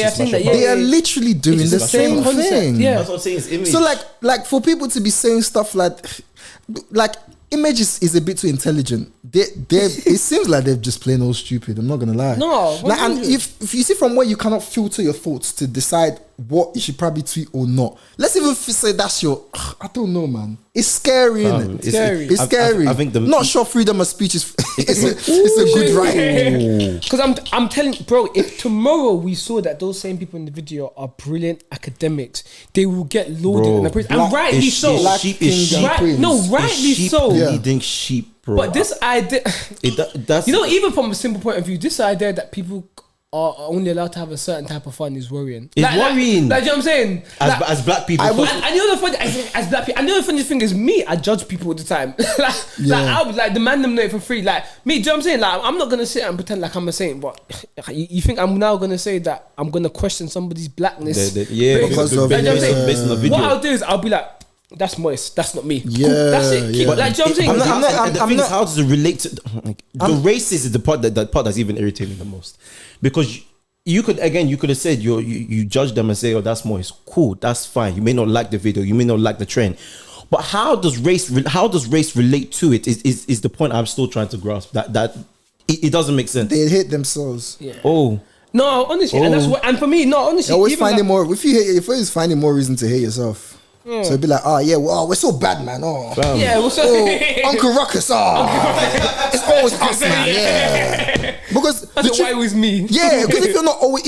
I've seen that. They are literally doing the same thing. Yeah, that's what I'm saying. It's image. So like for people to be saying stuff like image is a bit too intelligent. It seems like they're just plain old stupid. I'm not gonna lie. No, like, and if you see from where you cannot filter your thoughts to decide what you should probably tweet or not. Let's even say that's your. I don't know, man. It's scary, isn't it? It's scary. I think not sure freedom of speech is. It's a good right. Because I'm telling, bro, if tomorrow we saw that those same people in the video are brilliant academics, they will get loaded in the prison, and rightly so. Rightly so. Leading sheep, bro. But this idea, even from a simple point of view, this idea that people are only allowed to have a certain type of fun is worrying. It's worrying. Like, you know what I'm saying? As black people, and the other funny, as black people, and the other funny thing is me. I judge people all the time. I would like demand them know it for free. Like me, do you know what I'm saying? Like I'm not gonna sit and pretend like I'm a saint. But you think I'm now gonna say that I'm gonna question somebody's blackness? Because of based on the video. What I'll do is I'll be like, that's moist. That's not me. Yeah, cool. That's it. Keep, like, do you know what I'm saying? How does it relate to the racist? Is the part that's even irritating the most, because you could have said you judge them and say, oh, that's moist. Cool, that's fine. You may not like the video. You may not like the trend. But how does race relate to it? Is the point I'm still trying to grasp. That it doesn't make sense. They hate themselves. Yeah. Oh. No, honestly, and that's what. And for me, no, honestly, you're always finding more. If you're always finding more reason to hate yourself. So it'd be like, we're so bad, man. Uncle Ruckus, it's always us, man. Yeah, because that's why it was me. Yeah, because if you're not always,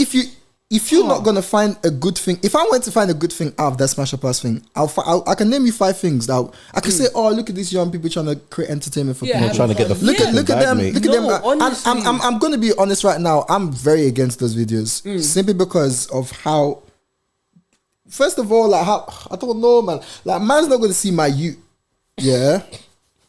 if you're not gonna find a good thing, if I went to find a good thing out of that Smash or Pass thing, I can name you 5 things that I can say. Oh, look at these young people trying to create entertainment for people. Trying to get the look at them. Look at them. I'm gonna be honest right now. I'm very against those videos simply because of how. First of all, like how I don't know, man. Like man's not gonna see my youth, yeah,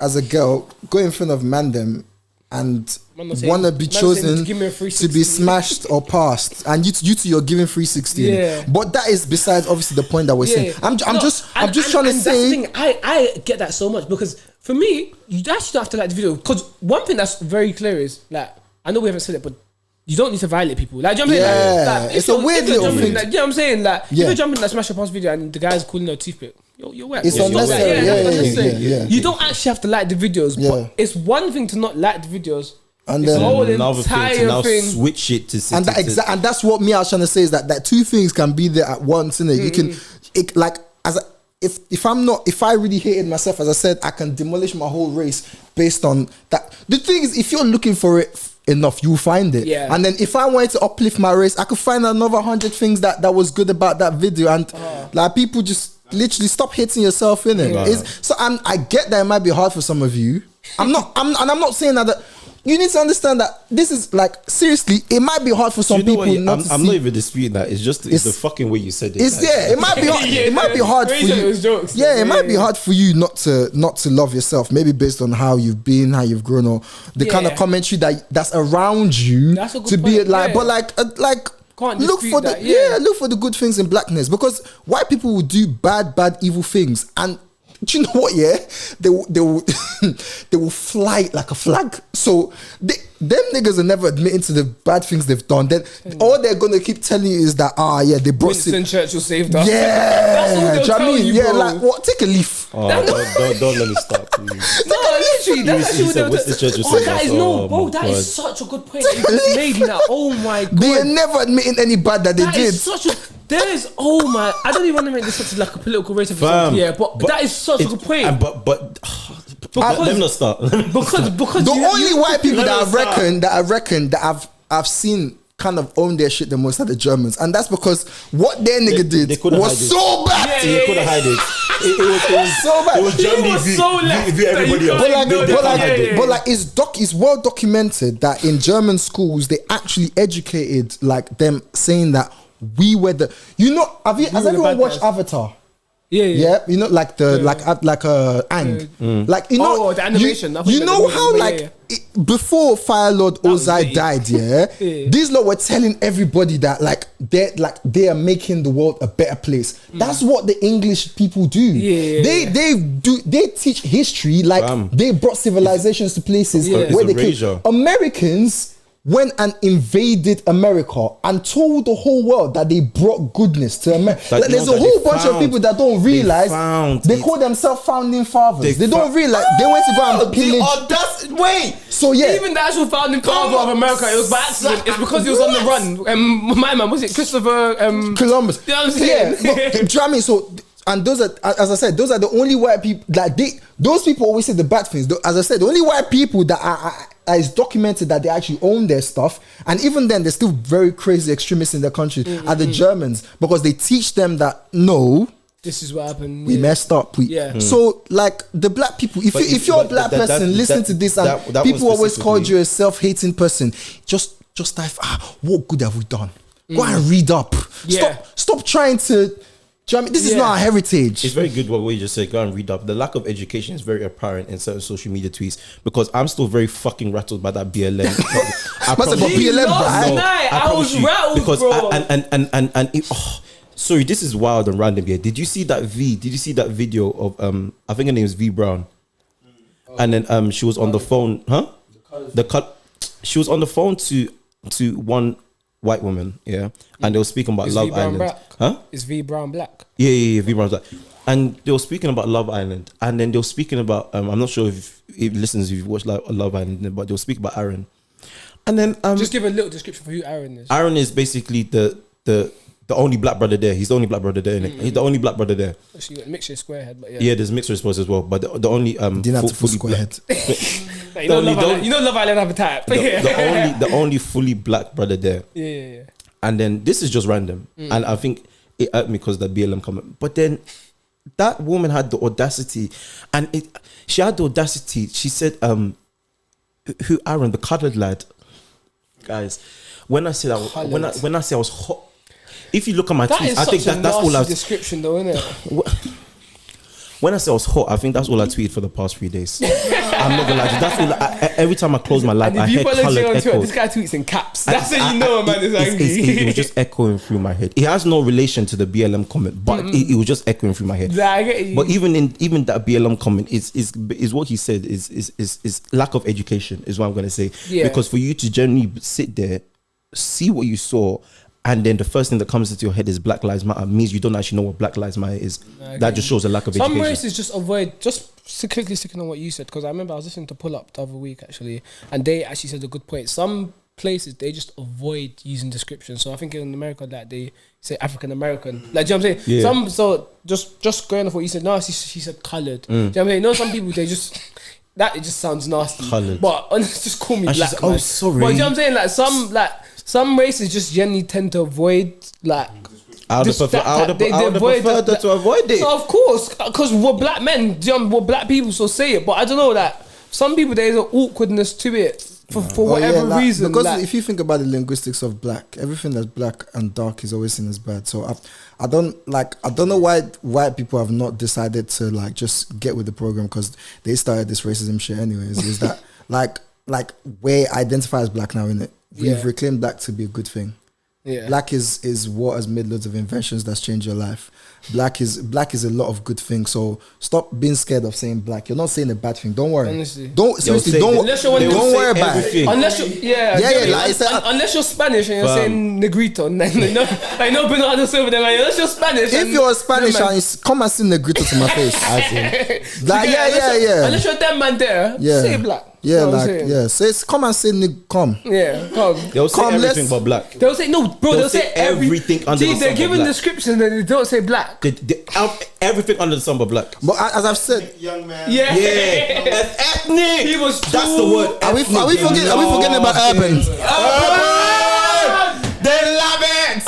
as a girl, go in front of mandem and want to be chosen to be smashed or passed, and you two you're giving 360. Yeah. But that is besides obviously the point that we're saying. I'm just trying to say. That's the thing, I get that so much because for me, you actually don't have to like the video, because one thing that's very clear is like, I know we haven't said it, but you don't need to violate people. Like, do you know what I'm saying? Like, it's a weird little thing. Like, you know what I'm saying? Like, if you're jumping that smash or pass video and the guy's calling a toothpick, you're wet. It's unnecessary. Yeah. You don't actually have to like the videos, but it's one thing to not like the videos. And it's then another thing to now switch it to and that's what me I was trying to say is that two things can be there at once, innit? You can like if I really hated myself, as I said, I can demolish my whole race based on that. The thing is, if you're looking for it enough, you'll find it. Yeah. And then if I wanted to uplift my race, I could find another 100 things that was good about that video. And like people just literally stop hating yourself in it. So I get that it might be hard for some of you. I'm not saying that. You need to understand that this is like, seriously, it might be hard for some people. I'm not even disputing that. It's just it's the fucking way you said it. It might be hard. It might be hard for you. It might be hard for you not to love yourself. Maybe based on how you've been, how you've grown, or the kind of commentary that's around you. That's a good point. But look for look for the good things in blackness, because white people will do bad, evil things, and do you know what? Yeah, they will fly it like a flag. So them niggas are never admitting to the bad things they've done. Then all they're gonna keep telling you is that they brought Winston Churchill saved us. Yeah, that's all they'll tell you, bro. Like what? Take a leaf. Don't let me stop, please. No, literally, that's what they'll that is such a good point. You made now. Oh my god, they are never admitting any bad that they did. I don't even want to make this such like a political race of but that is such a good point. Let me not start. because the only white people that I reckon that I've seen kind of own their shit the most are the Germans, and that's because what their nigga did was so bad. They couldn't hide it. It was so bad. It was Germany view everybody else. But it's well documented that in German schools they actually educated like them, saying that we were the. Has everyone watched Avatar? Yeah. You know, like the Aang. Like the animation. Before Fire Lord Ozai died, these lot were telling everybody that they are making the world a better place. That's what the English people do. They teach history, they brought civilizations to places where they came. Americans went and invaded America and told the whole world that they brought goodness to America. There's a whole bunch of people that don't realize they call themselves founding fathers. They don't realize they went to go and pillage. Even the actual founding father of America, it was by accident. It's because he was on the run. My man, was it Christopher Columbus? You know what I'm saying? Do you know what I mean? So. And those are, as I said, those are the only white people those people always say the bad things. As I said, the only white people that is documented that they actually own their stuff, and even then they're still very crazy extremists in their country, are the Germans, because they teach them that this is what happened. We messed up. So like the black people, if you're a black person, listen to this, and people always called you a self-hating person. Just type, what good have we done? Go and read up. Stop trying to. Do you know what I mean? This is not our heritage. It's very good what you just said. Go and read up. The lack of education is very apparent in certain social media tweets, because I'm still very fucking rattled by that BLM. I was rattled, because bro. Sorry, this is wild and random here. Did you see that video of I think her name is V Brown, and then she was on the phone, she was on the phone to one white woman, and they were speaking about Love Island. Is V Brown black? Yeah, V Brown black. And they were speaking about Love Island, and then they were speaking about I'm not sure if listeners, if you've watched Love Island, but they were speaking about Aaron. And then just give a little description for who Aaron is. Aaron is basically the only black brother there. He's the only black brother there. He's the only black brother there. Actually, you got Mixture Squarehead, but there's Mixture Squarehead as well. But the only didn't have to fully Squarehead. You know Love Island have a type. The only fully black brother there. Yeah. And then this is just random, and I think it hurt me because the BLM comment. But then that woman had the audacity, she had the audacity. She said, "Who Aaron, the colored lad?" Guys, when I say I was hot. If you look at my tweets, I think that's all I was. Description though, isn't it? when I say I was hot, I think that's all I tweeted for the past 3 days. I'm not gonna lie to you. That's all. Every time I close my live, I hear coloured echo. This guy tweets in caps. That's how you know a man is angry. It was just echoing through my head. It has no relation to the BLM comment, but it was just echoing through my head. Nah, I get you. But even that BLM comment is what he said is lack of education is what I'm gonna say. Yeah. Because for you to generally sit there, see what you saw, and then the first thing that comes into your head is Black Lives Matter, means you don't actually know what Black Lives Matter is. That just shows a lack of education. Some races just avoid, just quickly sticking on what you said, because I remember I was listening to Pull Up the other week actually, and they actually said a good point. Some places they just avoid using descriptions. So I think in America, like they say African American, like, do you know what I'm saying? Yeah. Some, so just going off what you said. No, she said coloured. Do you know what I'm saying? No, some people they just. That it just sounds nasty. Coloured. But just call me black. Oh, sorry. But you know what I'm saying? Some races just generally tend to avoid I would have preferred to avoid it. So of course, because we're black men, we're black people, so say it. But I don't know that some people there's an awkwardness to it for whatever reason. Because if you think about the linguistics of black, everything that's black and dark is always seen as bad. So I don't know why white people have not decided to like just get with the program, because they started this racism shit anyways. Is that like we identify as black now, innit? We've reclaimed black to be a good thing. Yeah. Black is what has made loads of inventions that's changed your life. Black is a lot of good things. So stop being scared of saying black. You're not saying a bad thing. Don't worry. Honestly. Don't worry about it. Unless you unless you're Spanish and you're saying negrito, I know Bernardo Silva. Unless you're Spanish. If you're Spanish and come and say negrito to my face. Unless you're that man there, say black. Yeah, says come and say come. Yeah, come. They'll say everything but black. They'll say no, bro. They'll say everything under the sun. They're giving descriptions and they don't say black. Everything under the sun but black. But as I've said, young man. Yeah. Ethnic. He was. That's the word. Are we forgetting about urban? They love it.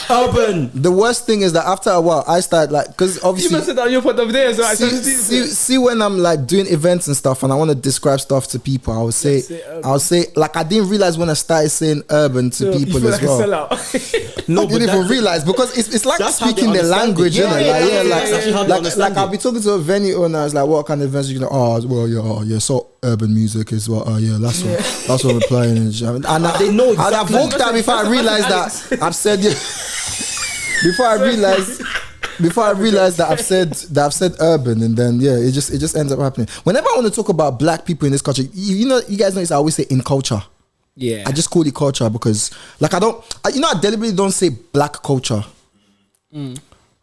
Urban. The worst thing is that after a while, I started like, because obviously you must have done your point of there. So see when I'm like doing events and stuff, and I want to describe stuff to people, I'll say like I didn't realize when I started saying urban to people as well. No, I didn't even realize, because it's like speaking the language, like I'll be talking to a venue owner, it's like, what kind of events are you gonna? Oh, well, yeah, so urban music is what. That's what we're playing. And they know exactly. I'd have walked out before I realized that I've said. Before I realized that I've said urban, and then it just ends up happening. Whenever I want to talk about black people in this culture, you guys know, I always say in culture. Yeah, I just call it culture because like I deliberately don't say black culture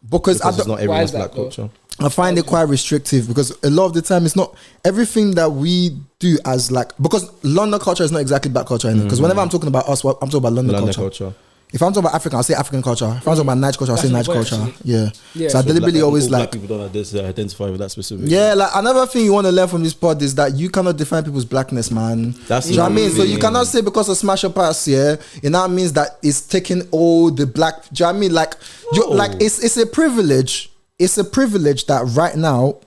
because it's not everyone's black culture. I find it quite restrictive because a lot of the time it's not everything that we do as like, because London culture is not exactly black culture, because whenever I'm talking about us, I'm talking about London culture. If I'm talking about African, I'll say African culture. If I'm talking about Niger culture, I'll say Niger culture. Yeah. So I deliberately always black people don't identify with that specific. Yeah, like another thing you want to learn from this pod is that you cannot define people's blackness, man. That's you know what I mean? So you cannot say because of Smash Your Pass, it now means that it's taking all the black. Do you know what I mean? Like it's a privilege. It's a privilege that right now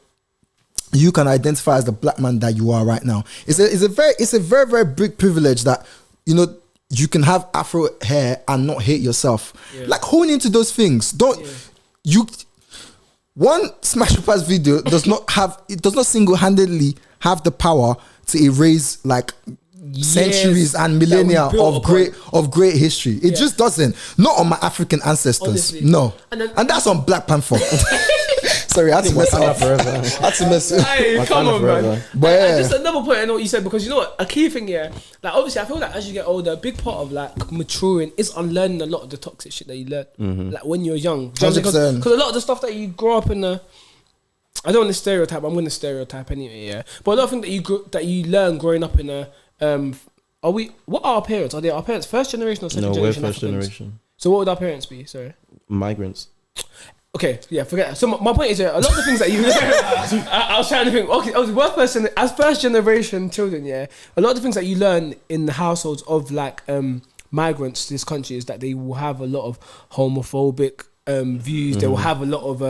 you can identify as the black man that you are right now. It's a very, very big privilege that, you can have Afro hair and not hate yourself. Yeah. Like, hone into those things. One Smash Your Pass video does not single-handedly have the power to erase like centuries and millennia of great history. It just doesn't. Not on my African ancestors. Honestly. No. And that's on Black Panther. Sorry, I had to mess up. Hey, come on, man. But just another point I know what you said, because you know what, a key thing, like obviously I feel like as you get older, a big part of like maturing is unlearning a lot of the toxic shit that you learn, like when you're young. Because a lot of the stuff that you grow up in I don't want to stereotype. I'm going to stereotype anyway, But a lot of things that you learn growing up in what are our parents? Are they our parents first generation or second generation? No, we're first generation. So what would our parents be? Sorry, migrants. Okay, yeah, forget that. So my point is, a lot of the things that you learn, I was trying to think, okay, as first generation children, a lot of the things that you learn in the households of like migrants to this country is that they will have a lot of homophobic views. They will have a lot of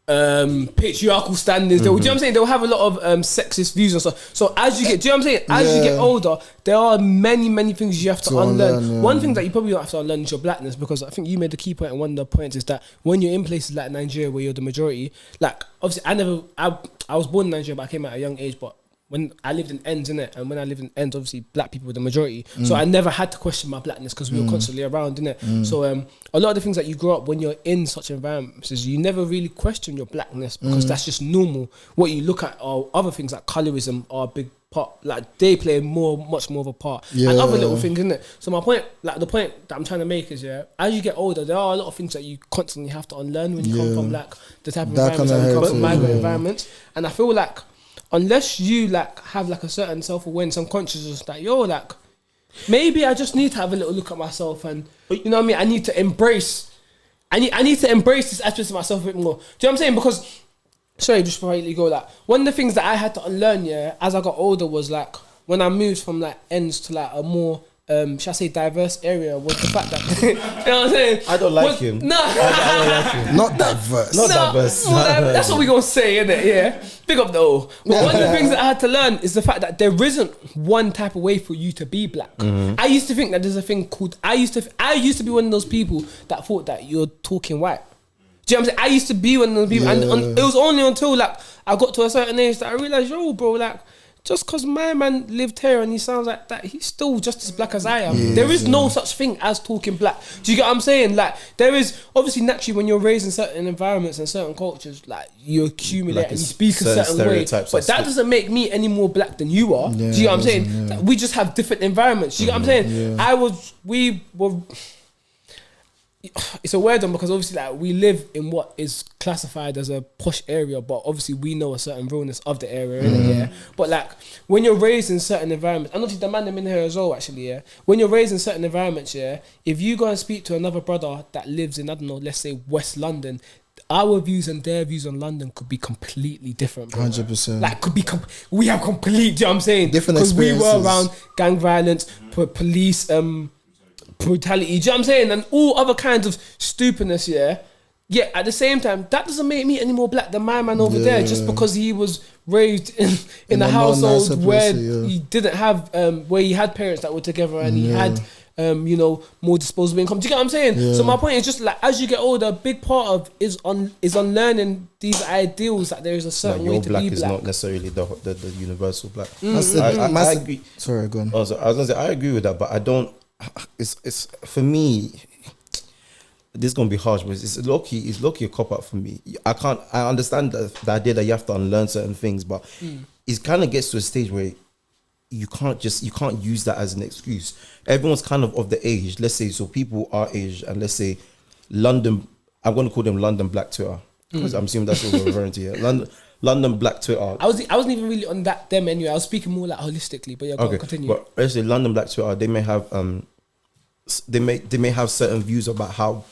patriarchal standards. Do you know what I'm saying? They'll have a lot of sexist views and stuff. So as you get, do you know what I'm saying? As you get older, there are many things you have to unlearn. One thing that you probably don't have to unlearn is your blackness, because I think you made the key point, and one of the points is that when you're in places like Nigeria where you're the majority, like obviously I was born in Nigeria, but I came at a young age, but when I lived in ends, innit? And when I lived in ends, obviously black people were the majority. So I never had to question my blackness because we were constantly around, innit? So a lot of the things that you grow up when you're in such environments is you never really question your blackness, because that's just normal. What you look at are other things like colorism are a big part. Like they play much more of a part. And other little things, innit? So my point, like the point that I'm trying to make is, as you get older, there are a lot of things that you constantly have to unlearn when you come from like the type of environments that you come from, migrant environments. And I feel like unless you like have like a certain self-awareness and consciousness that like maybe I just need to have a little look at myself, and you know what I mean, I need to embrace this aspect of myself a bit more. Do you know what I'm saying? Because sorry, just before you go, like one of the things that I had to unlearn as I got older was like when I moved from like ends to like a more should I say diverse area, was the fact that you know what I'm saying? I don't like him. No, I don't like him. Not diverse. Not diverse. That's what we gonna say, isn't it? Yeah. Big up though. But one of the things that I had to learn is the fact that there isn't one type of way for you to be black. I used to think that there's a thing called I used to be one of those people that thought that you're talking white. Do you know what I'm saying? I used to be one of those people, and it was only until like I got to a certain age that I realized, bro, like just because my man lived here and he sounds like that, he's still just as black as I am. There is no such thing as talking black. Do you get what I'm saying? Like, there is, obviously, naturally, when you're raised in certain environments and certain cultures, like, you accumulate like and you speak a certain way. But that doesn't make me any more black than you are. Do you get what I'm saying? Like, we just have different environments. Do you get what I'm saying? We were... It's a weird one because obviously like we live in what is classified as a posh area, but obviously we know a certain realness of the area, innit, But like when you're raised in certain environments, and obviously the man them in here as well, actually, when you're raised in certain environments, if you go and speak to another brother that lives in, I don't know, let's say West London, our views and their views on London could be completely different. 100%. Like could be, we have complete. Do you know what I'm saying? Different experiences. Because we were around gang violence, police, brutality, do you know what I'm saying? And all other kinds of stupidness, Yet at the same time, that doesn't make me any more black than my man over there, just because he was raised in a household where he didn't have, where he had parents that were together and he had, more disposable income. Do you get what I'm saying? So my point is just like, as you get older, a big part of is unlearning these ideals that there is a certain way to black be black. Is not necessarily the universal black. I agree. Sorry, go on. I was gonna say I agree with that, but I don't. It's for me. This is gonna be harsh, but it's low-key a cop-out for me. I understand the idea that you have to unlearn certain things, but it kind of gets to a stage where you can't use that as an excuse. Everyone's kind of the age, let's say, so people our age, and let's say London, I'm gonna call them London Black Twitter, because I'm assuming that's what we're referring to here. London Black Twitter. I wasn't even really on them anyway. I was speaking more like holistically, but go on, continue. But actually, London Black Twitter, they may have they may have certain views about how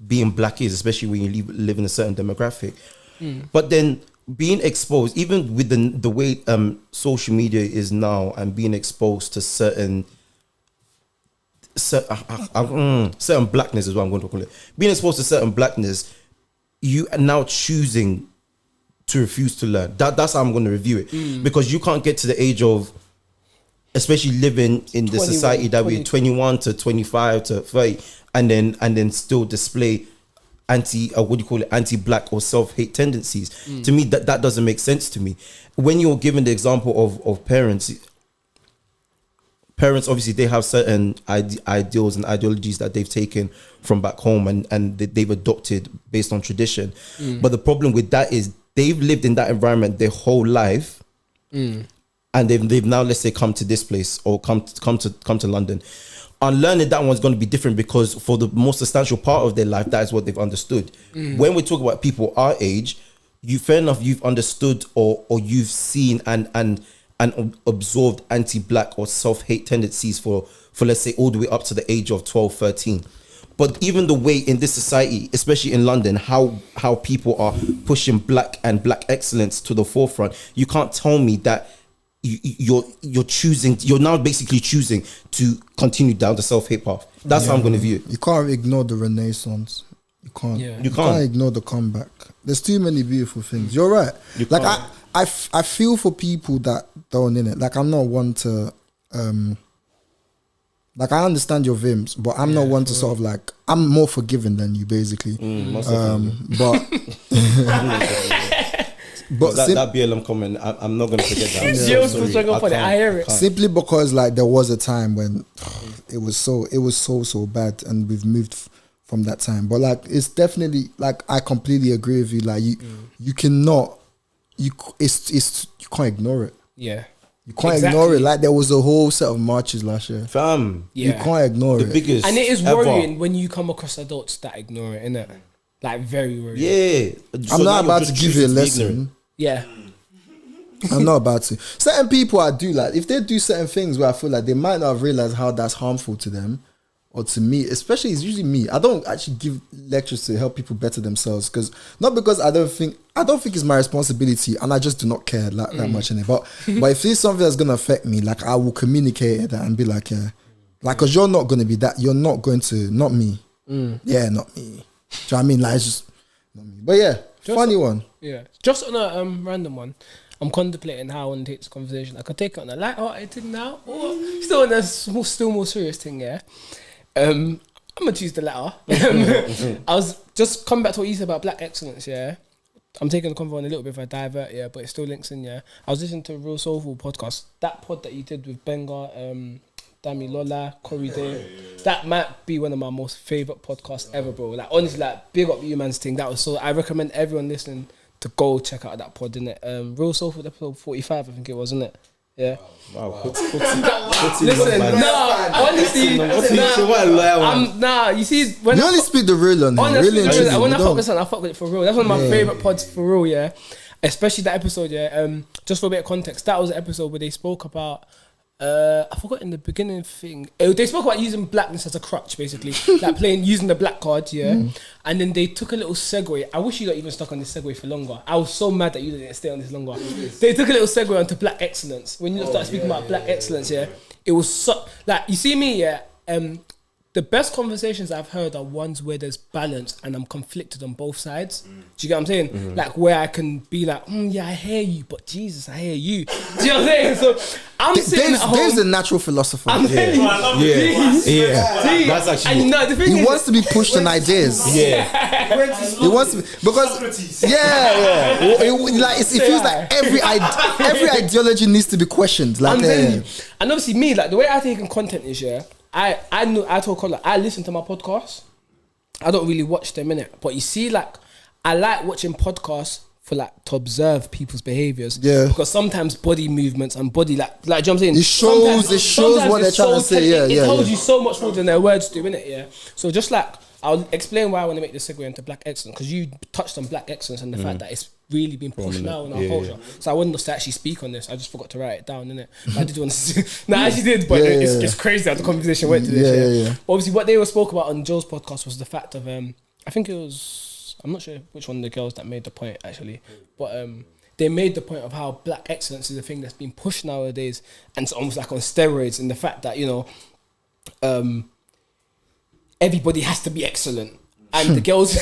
being black is, especially when you live in a certain demographic. But then being exposed, even with the way social media is now, and being exposed to certain blackness is what I'm going to call it. Being exposed to certain blackness, you are now choosing to refuse to learn. That's how I'm going to review it, because you can't get to the age of, especially living in the society that we're 21 to 25 to 30, and then still display anti-black or self-hate tendencies. To me, that doesn't make sense to me. When you're given the example of parents obviously they have certain ideals and ideologies that they've taken from back home and they've adopted based on tradition. But the problem with that is they've lived in that environment their whole life, and they've now, let's say, come to this place or come to London. Unlearning that one's going to be different, because for the most substantial part of their life, that is what they've understood. When we talk about people our age, fair enough, you've understood or you've seen and absorbed anti-black or self-hate tendencies for let's say all the way up to the age of 12, 13. But even the way in this society, especially in London, how people are pushing black and black excellence to the forefront, you can't tell me that you're now basically choosing to continue down the self-hate path. That's how I'm going to view it. You can't ignore the Renaissance. You can't. Yeah. You can't ignore the comeback. There's too many beautiful things. You're right. Like I feel for people that don't in it. Like I'm not one to like I understand your vims, but I'm not one to sort of like I'm more forgiving than you basically. But that BLM comment, I'm not gonna forget that. I hear it. Simply because like there was a time when it was so bad, and we've moved from that time. But like it's definitely like I completely agree with you. Like you cannot, you can't ignore it. Yeah. You can't ignore it. Like there was a whole set of marches last year. Fam. You can't ignore it. Biggest and it is worrying when you come across adults that ignore it, innit? Like very worrying. Yeah. I'm not about to give you a lesson. Yeah. I'm not about to. Certain people I do like, if they do certain things where I feel like they might not have realized how that's harmful to them or to me, especially it's usually me. I don't actually give lectures to help people better themselves because I don't think it's my responsibility and I just do not care that much in it. But if it's something that's gonna affect me, like I will communicate it and be like, yeah, like because you're not gonna be that. You're not going to, not me. Yeah, not me. Do you know what I mean? Like it's just not me. But yeah, funny one. Yeah, just on a random one. I'm contemplating how I want to take this conversation. I could take it on a light-hearted thing now, or still on a still more serious thing. Yeah. I'm gonna choose the latter. I was just coming back to what you said about black excellence. Yeah, I'm taking the convo on a little bit of a divert. Yeah, but it still links in. Yeah, I was listening to a Real Soulful podcast. That pod that you did with Benga, Dami Lola, Corey Day. That might be one of my most favorite podcasts ever, bro. Like honestly, like big up you man's thing. That was so. I recommend everyone listening to go check out that pod, innit? Real Soulful episode 45, I think it was, innit? Yeah. Wow. Listen, honestly, you see, when you only speak the real on him. Really, when I fuck with something, I fuck with it for real. That's one of my favorite pods for real, yeah. Especially that episode, yeah. Just for a bit of context, that was an episode where they spoke about. I forgot in the beginning thing. They spoke about using blackness as a crutch, basically, like using the black card, yeah. And then they took a little segue. I wish you got even stuck on this segue for longer. I was so mad that you didn't stay on this longer. They took a little segue onto black excellence. When you start speaking about black excellence, yeah, it was so like you see me, yeah. The best conversations I've heard are ones where there's balance and I'm conflicted on both sides. Do you get what I'm saying? Like where I can be like, yeah, I hear you, but Jesus, I hear you. Do you know what I'm saying? So I'm sitting at home. Dave's a natural philosopher. I'm telling you. That's actually. And the thing he wants to be pushed on ideas. Yeah. He wants to be, because like it feels like every ideology needs to be questioned. Like, and obviously me, like the way I take in content is I told Colin, I listen to my podcasts. I don't really watch them, innit? But you see, like, I like watching podcasts for like to observe people's behaviors. Yeah. Because sometimes body movements and body like you know what I'm saying? It shows what they're trying to say. It tells you so much more than their words do, innit? Yeah. So just like I'll explain why I want to make this segue into black excellence, because you touched on black excellence and the fact that it's really been pushed now in our culture. So I wanted us to actually speak on this. I just forgot to write it down, innit? I did want to no, I actually did, but it's crazy how the conversation went to this. But obviously what they were spoke about on Joe's podcast was the fact of I think it was, I'm not sure which one of the girls that made the point actually, but they made the point of how black excellence is a thing that's been pushed nowadays, and it's almost like on steroids, in the fact that, you know, everybody has to be excellent. And the girls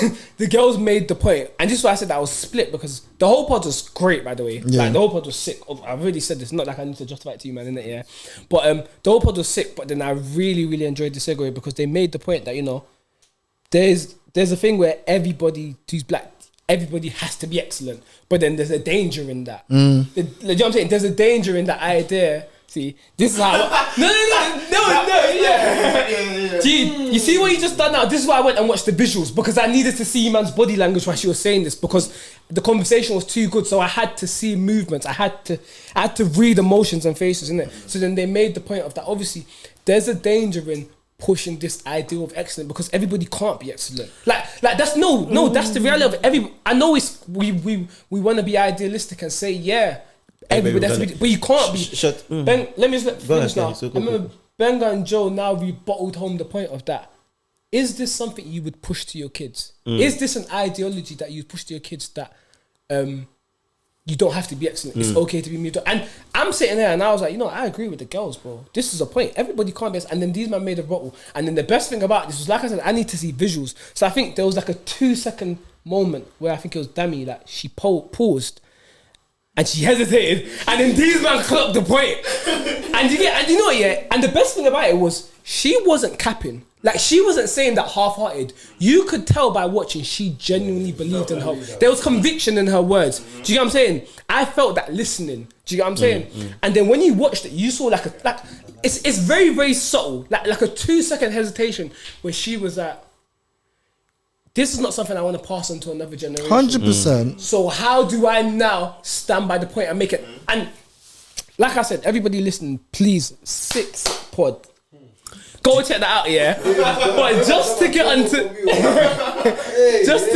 made the point, and this is why I said that I was split, because the whole pod was great, by the way. Like the whole pod was sick. I've already said this, not like I need to justify it to you, man, innit? Yeah. But the whole pod was sick. But then I really, really enjoyed the segue, because they made the point that, you know, there's a thing where everybody who's black, everybody has to be excellent, but then there's a danger in that. You know what I'm saying? There's a danger in that idea. See, this is how. No, yeah. Gee, you see what you just done now? This is why I went and watched the visuals, because I needed to see man's body language while she was saying this, because the conversation was too good. So I had to see movements. I had to read emotions and faces, innit? So then they made the point of that. Obviously, there's a danger in pushing this ideal of excellence, because everybody can't be excellent. Like that's that's the reality of it. I know we want to be idealistic and say everybody has to be, but you can't be. Let me just finish now. I remember Benga and Joe now rebottled home the point of that. Is this something you would push to your kids? Is this an ideology that you push to your kids that you don't have to be excellent. It's okay to be mediocre. And I'm sitting there and I was like, I agree with the girls, bro. This is a point. Everybody can't be. And then these men made a bottle. And then the best thing about this was, like I said, I need to see visuals. So I think there was like a 2-second moment where I think it was Dami, like she paused and she hesitated. And then these men clocked the point. And you know what, yeah? And the best thing about it was she wasn't capping. Like, she wasn't saying that half-hearted. You could tell by watching she genuinely believed in her. There was conviction in her words. Do you get what I'm saying? I felt that listening. Do you get what I'm saying? And then when you watched it, you saw it's very, very subtle. Like a 2-second hesitation where she was like, this is not something I want to pass on to another generation. 100%. So how do I now stand by the point and make it? And like I said, everybody listening, please, 6 pod. Go check that out, yeah. But just to get onto, just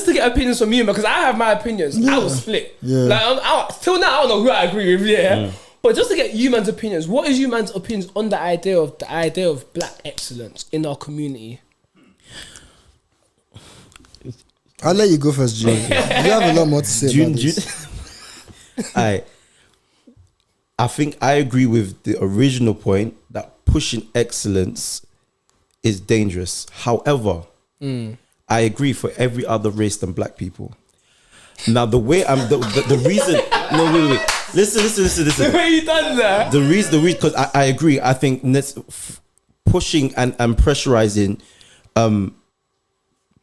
to get opinions from you, because I have my opinions. I was split. Yeah. Like till now, I don't know who I agree with. Yeah. But just to get you man's opinions, what is you man's opinions on the idea of black excellence in our community? I'll let you go first, June. You have a lot more to say about this. I think I agree with the original point that pushing excellence is dangerous. However, I agree for every other race than black people. Now, the way the reason. No, wait. Listen. The way you done that. The reason, because I agree. I think pushing and pressurizing,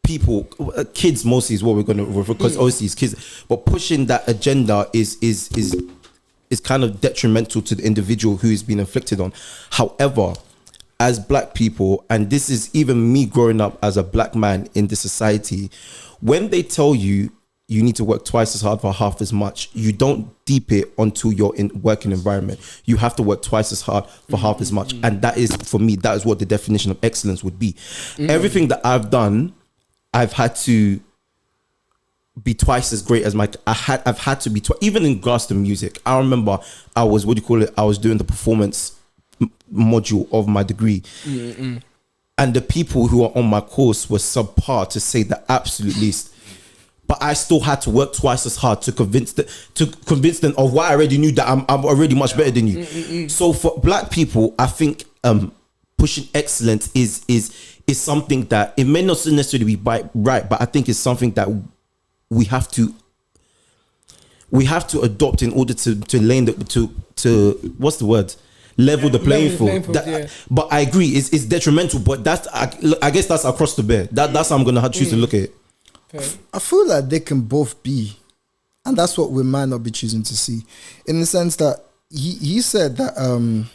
people, kids mostly is what we're going to refer, because obviously it's kids. But pushing that agenda is kind of detrimental to the individual who is being inflicted on. However, as black people, and this is even me growing up as a black man in this society, when they tell you you need to work twice as hard for half as much, you don't deep it onto your working environment. You have to work twice as hard for half as much. And that is, for me, that is what the definition of excellence would be. Everything that I've done, I've had to be twice as great as I've had to be even in regards to music. I remember I was doing the performance module of my degree, and the people who are on my course were subpar, to say the absolute least. But I still had to work twice as hard to convince them of what I already knew, that I'm already much better than you. So for black people, I think pushing excellence is something that it may not necessarily be right, but I think it's something that we have to adopt in order to what's the word? Level the playing field. But I agree, it's detrimental. But I guess that's across the board. That's how I'm gonna choose to look at it. I feel like they can both be, and that's what we might not be choosing to see, in the sense that he said that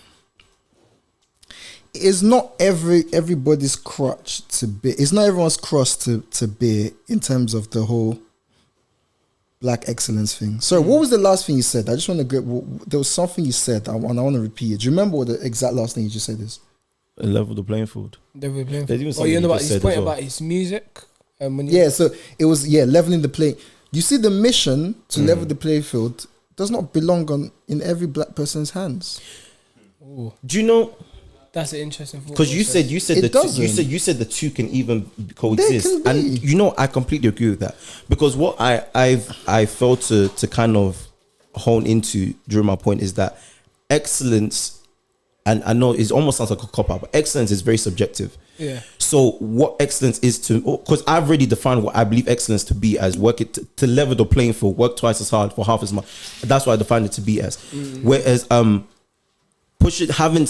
it's not everybody's crutch to bear. It's not everyone's cross to bear in terms of the whole black excellence thing. So what was the last thing you said? I just want to get. There was something you said, and I want to repeat it. Do you remember what the exact last thing you just said is? Level the playing field. Level the playing field. Oh, you know about his point about his music. So it was leveling the play. You see, the mission to level the playing field does not belong in every black person's hands. Ooh. Do you know? That's an interesting thought. Because you said the two can even coexist, and I completely agree with that. Because what I felt to kind of hone into during my point is that excellence, and I know it almost sounds like a cop out, but excellence is very subjective. Yeah. So what excellence is because I've already defined what I believe excellence to be as: work it to level the playing field, work twice as hard for half as much. That's what I defined it to be as. Whereas having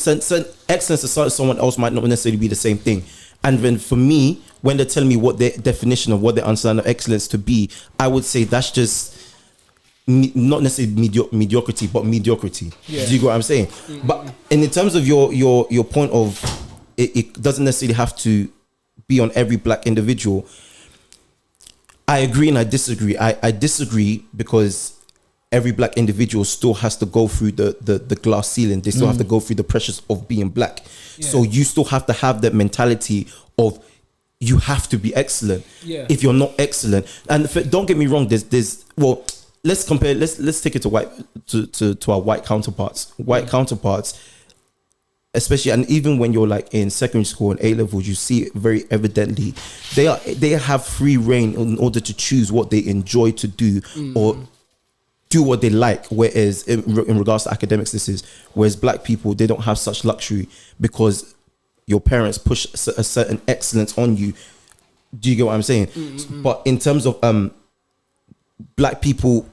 excellence to someone else might not necessarily be the same thing. And then for me, when they're telling me what their definition of what they understand of excellence to be, I would say that's just not necessarily mediocrity, but mediocrity. Yeah. Do you get what I'm saying? But in terms of your point of it doesn't necessarily have to be on every black individual. I agree and I disagree. I disagree because every black individual still has to go through the glass ceiling. They still have to go through the pressures of being black. Yeah. So you still have to have that mentality of you have to be excellent. Yeah. If you're not excellent, and don't get me wrong, let's compare. Let's take it to our white counterparts. White counterparts, especially, and even when you're like in secondary school and A levels, you see it very evidently. They have free reign in order to choose what they enjoy to do, or do what they like, whereas in regards to academics, whereas black people, they don't have such luxury because your parents push a certain excellence on you. Do you get what I'm saying? Mm-hmm. But in terms of black people,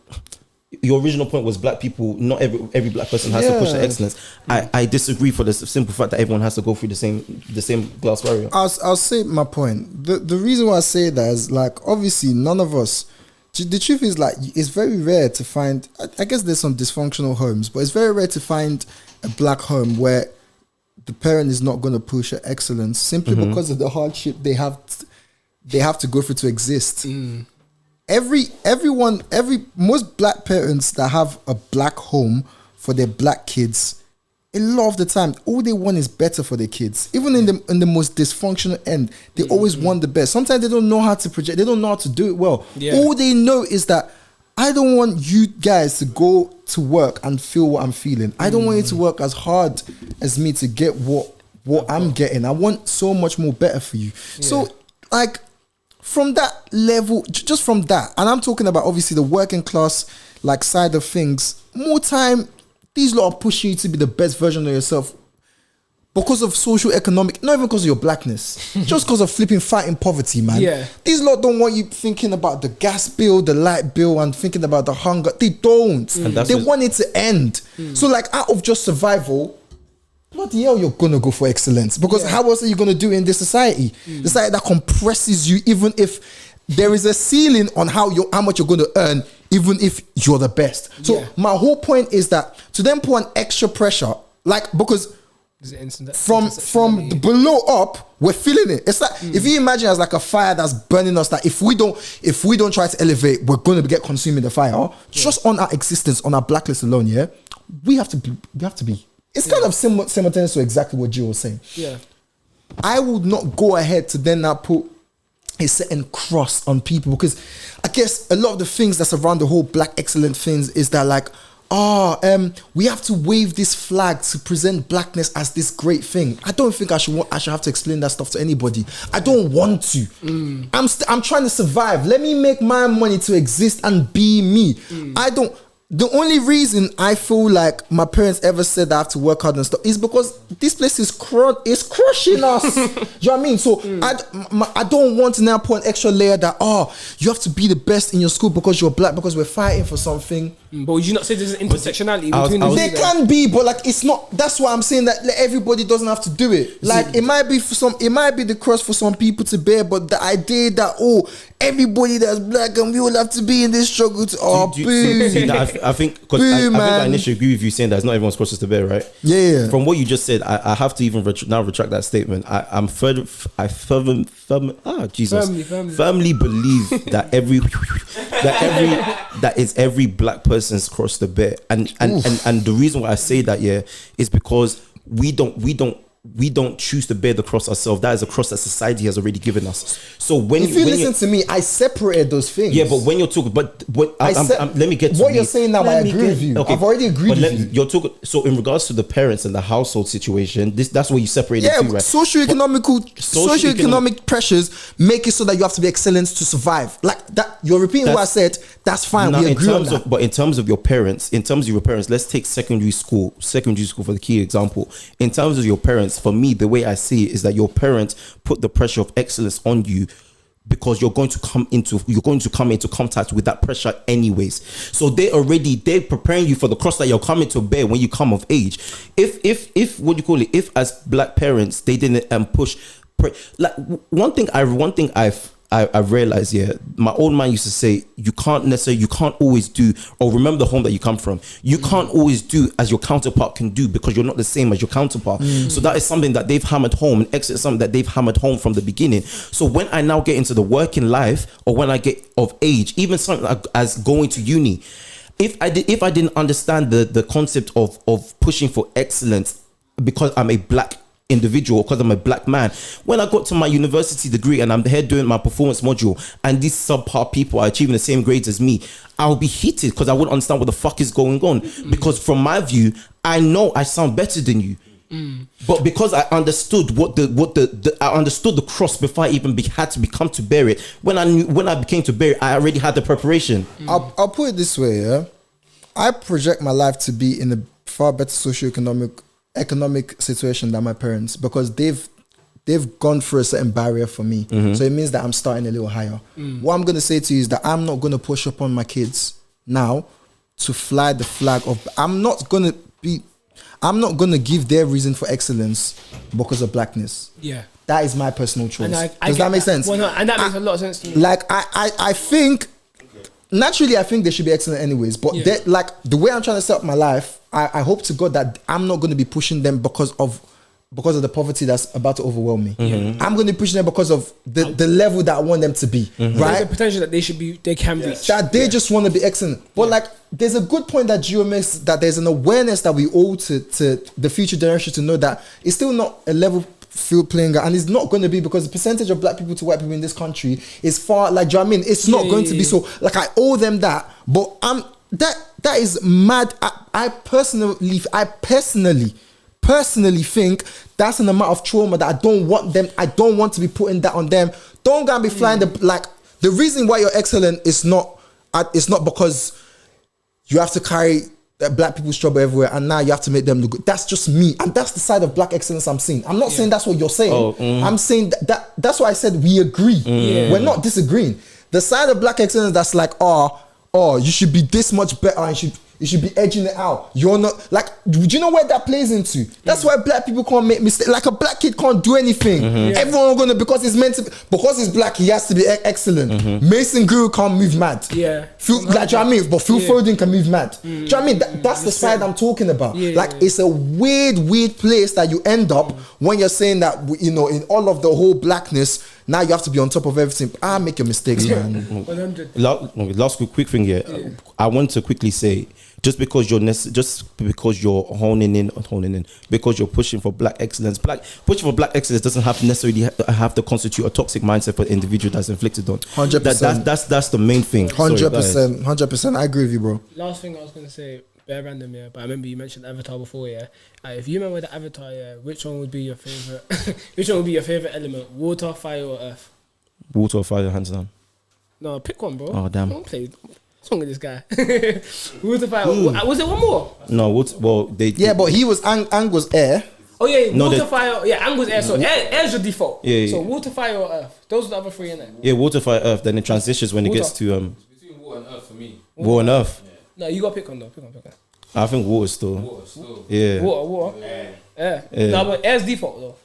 your original point was black people, not every black person has to push the excellence. I disagree for the simple fact that everyone has to go through the same glass barrier. I'll say my point. The reason why I say that is like, obviously none of us, the truth is like, it's very rare to find, I guess there's some dysfunctional homes, but it's very rare to find a black home where the parent is not going to push excellence simply because of the hardship they have to go through to exist. Most black parents that have a black home for their black kids, a lot of the time, all they want is better for their kids. Even in the most dysfunctional end, they always want the best. Sometimes they don't know how to project. They don't know how to do it well. Yeah. All they know is that I don't want you guys to go to work and feel what I'm feeling. I don't want you to work as hard as me to get what I'm getting. I want so much more better for you. Yeah. So, like, from that level, just from that, and I'm talking about obviously the working class like side of things, more time, these lot are pushing you to be the best version of yourself because of social economic, not even because of your blackness, just because of flipping fighting poverty, man. Yeah. These lot don't want you thinking about the gas bill, the light bill, and thinking about the hunger. They don't. They want it to end. So like out of just survival, bloody hell, you're gonna go for excellence, because how else are you gonna do it in this society? The society that compresses you, even if there is a ceiling on how much you're gonna earn, even if you're the best. So my whole point is that to then put an extra pressure, like, because from the below up, we're feeling it. It's like if you imagine as like a fire that's burning us, that if we don't try to elevate, we're gonna get consumed in the fire. Just on our existence, on our blacklist alone, we have to be. It's kind of simultaneous to exactly what Jill was saying. Yeah, I would not go ahead to then not put a certain cross on people, because I guess a lot of the things that's around the whole black excellent things is that like, we have to wave this flag to present blackness as this great thing. I don't think I should have to explain that stuff to anybody. I don't want to. I'm trying to survive. Let me make my money to exist and be me. The only reason I feel like my parents ever said I have to work hard and stuff is because this place is crushing us. Do you know what I mean? So I don't want to now put an extra layer that, you have to be the best in your school because you're black, because we're fighting for something. But would you not say there's an intersectionality between the two? There can be, but like it's not. That's why I'm saying that everybody doesn't have to do it. Like it might be the cross for some people to bear, but the idea that everybody that's black and we all have to be in this struggle to I think because I think I initially agree with you saying that not everyone's crosses to bear, right? Yeah. From what you just said, I have to even retract that statement. I firmly believe that every black person's cross to bear, and the reason why I say that is because we don't choose to bear the cross ourselves. That is a cross that society has already given us. So when you listen to me, I separated those things. Yeah, but when you're talking, let me get to what you're saying now. I agree with you. Okay, I've already agreed with you. You're talking. So in regards to the parents and the household situation, that's where you separate it too, right? Socioeconomic pressures make it so that you have to be excellent to survive. Like that, you're repeating what I said. That's fine. We agree on that. But in terms of your parents, let's take secondary school for the key example. In terms of your parents, for me, the way I see it is that your parents put the pressure of excellence on you because you're going to come into contact with that pressure anyways. So they're preparing you for the cross that you're coming to bear when you come of age. If as black parents they didn't push, like one thing I've realized, my old man used to say, you can't always do, or remember the home that you come from. You can't always do as your counterpart can do because you're not the same as your counterpart. So that is something that they've hammered home, and exit something that they've hammered home from the beginning. So when I now get into the working life, or when I get of age, even something like as going to uni, if I didn't understand the concept of pushing for excellence because I'm a black individual, because I'm a black man, when I got to my university degree and I'm here doing my performance module and these subpar people are achieving the same grades as me, I'll be heated because I wouldn't understand what the fuck is going on. Because from my view, I know I sound better than you. But because I understood I understood the cross before I even had to become to bear it. When I became to bear it, I already had the preparation. I'll put it this way, I project my life to be in a far better economic situation than my parents, because they've gone through a certain barrier for me. So it means that I'm starting a little higher. What I'm going to say to you is that I'm not going to push upon my kids now to fly the flag of, I'm not going to give their reason for excellence because of blackness. Yeah. That is my personal choice. Does that make sense? Well, no, and that makes a lot of sense to me. Like, I think, naturally, I think they should be excellent anyways. But like, the way I'm trying to set up my life, I hope to God that I'm not going to be pushing them because of the poverty that's about to overwhelm me. I'm going to be pushing them because of the level that I want them to be. Right? There's a potential that they can reach. That they just want to be excellent. But like, there's a good point that Gio makes, that there's an awareness that we owe to the future generation to know that it's still not a level field playing, and it's not going to be, because the percentage of black people to white people in this country is far, like, do you know what I mean? It's not going to be so, like, I owe them that, but that is mad. I personally think that's an amount of trauma that I don't want to be putting that on them. Don't go and be flying the reason why you're excellent is not because you have to carry black people's trouble everywhere and now you have to make them look good. That's just me, and that's the side of black excellence I'm seeing. I'm not saying that's what you're saying. I'm saying that's why I said we agree. We're not disagreeing. The side of black excellence that's like, oh, you should be this much better, and you should be edging it out. You're not, like, do you know where that plays into? That's why black people can't make mistakes. Like, a black kid can't do anything. Everyone gonna, because he's black, he has to be excellent. Mason Guru can't move mad. Like, do you know what I mean? But Phil Foden can move mad. Do you know what I mean? That's the side I'm talking about. It's a weird place that you end up when you're saying that, you know, in all of the whole blackness, now you have to be on top of everything. Make your mistakes, man. 100. Last quick thing here. I want to quickly say, just because you're honing in, because you're pushing for black excellence, doesn't have necessarily have to constitute a toxic mindset for the individual that's inflicted on. 100%. That's the main thing. 100%. I agree with you, bro. Last thing I was gonna say, bare random, but I remember you mentioned Avatar before, if you remember the Avatar, which one would be your favorite? Which one would be your favorite element? Water, fire, or earth? Water or fire, hands down. No, pick one, bro. Oh, damn. Don't play. What's wrong with this guy? Water, fire. Was it one more? No, water. Well, but he was Ang was air. Oh yeah, water, fire. Yeah, Ang was air. So air's your default. Yeah. So water, fire, or earth. Those are the other three, innit? Yeah, water, fire, earth. Then it transitions when it gets to It's between water and earth for me. Water and earth. No, you got to pick one though. Pick one. I think water still. Yeah. Water. Yeah. No, but air's default though.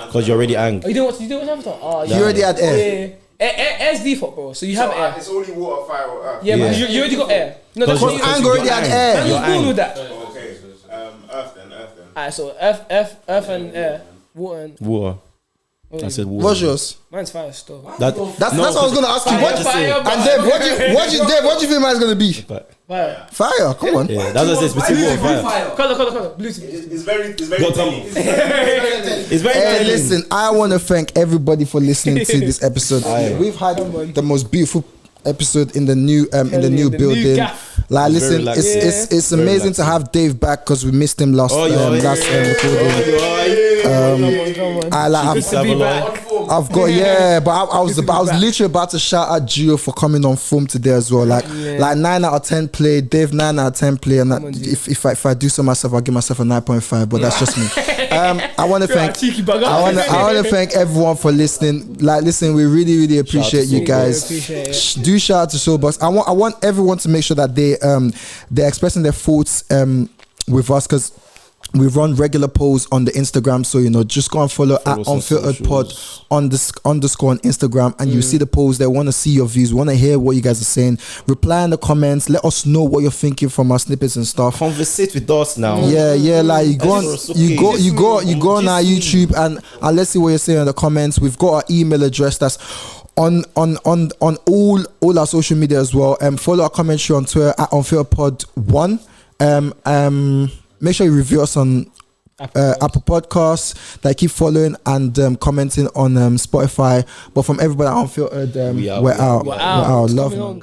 Because you're already angry. Oh, you didn't watch Avatar? Oh, you already had air. Yeah. Air's default, bro. So you have air. It's only water, fire, or earth. Yeah, but you already got air. No, that's because Ang already had air. Ang was born with that. Okay. Earth then. Alright, so earth and air. Water. I said water. What's yours? Mine's fire still. That's what I was gonna ask you. And Dave, what do you think mine's gonna be? Fire. Fire, come on. Yeah, that's what it says between water and fire. Color. Blue. It's very It's very Hey, listen, I want to thank everybody for listening to this episode. We've had the most beautiful episode in the new building. Like, listen, it's amazing to have Dave back because we missed him last recording. I've got but I was literally about to shout out Gio for coming on form today as well. Like 9 out of 10 play, Dave 9 out of 10 play, and if I do so myself, I'll give myself a 9.5. But that's just me. I want to thank everyone for listening. Like, listen, we really appreciate you guys. Do shout out to Soulbox. I want everyone to make sure that they're expressing their thoughts with us, because we run regular polls on the Instagram, so just go and follow at Unfiltered Pod on this _ on Instagram, and you see the polls. They want to see your views, want to hear what you guys are saying. Reply in the comments, let us know what you're thinking from our snippets and stuff. Conversate with us now. Like you go on our YouTube and let's see what you're saying in the comments. We've got our email address that's on all our social media as well. Follow our commentary on Twitter at UnfilteredPod1. Make sure you review us on Apple Podcasts. Like, keep following and commenting on Spotify. But from everybody at Unfiltered, we're out. Love, man.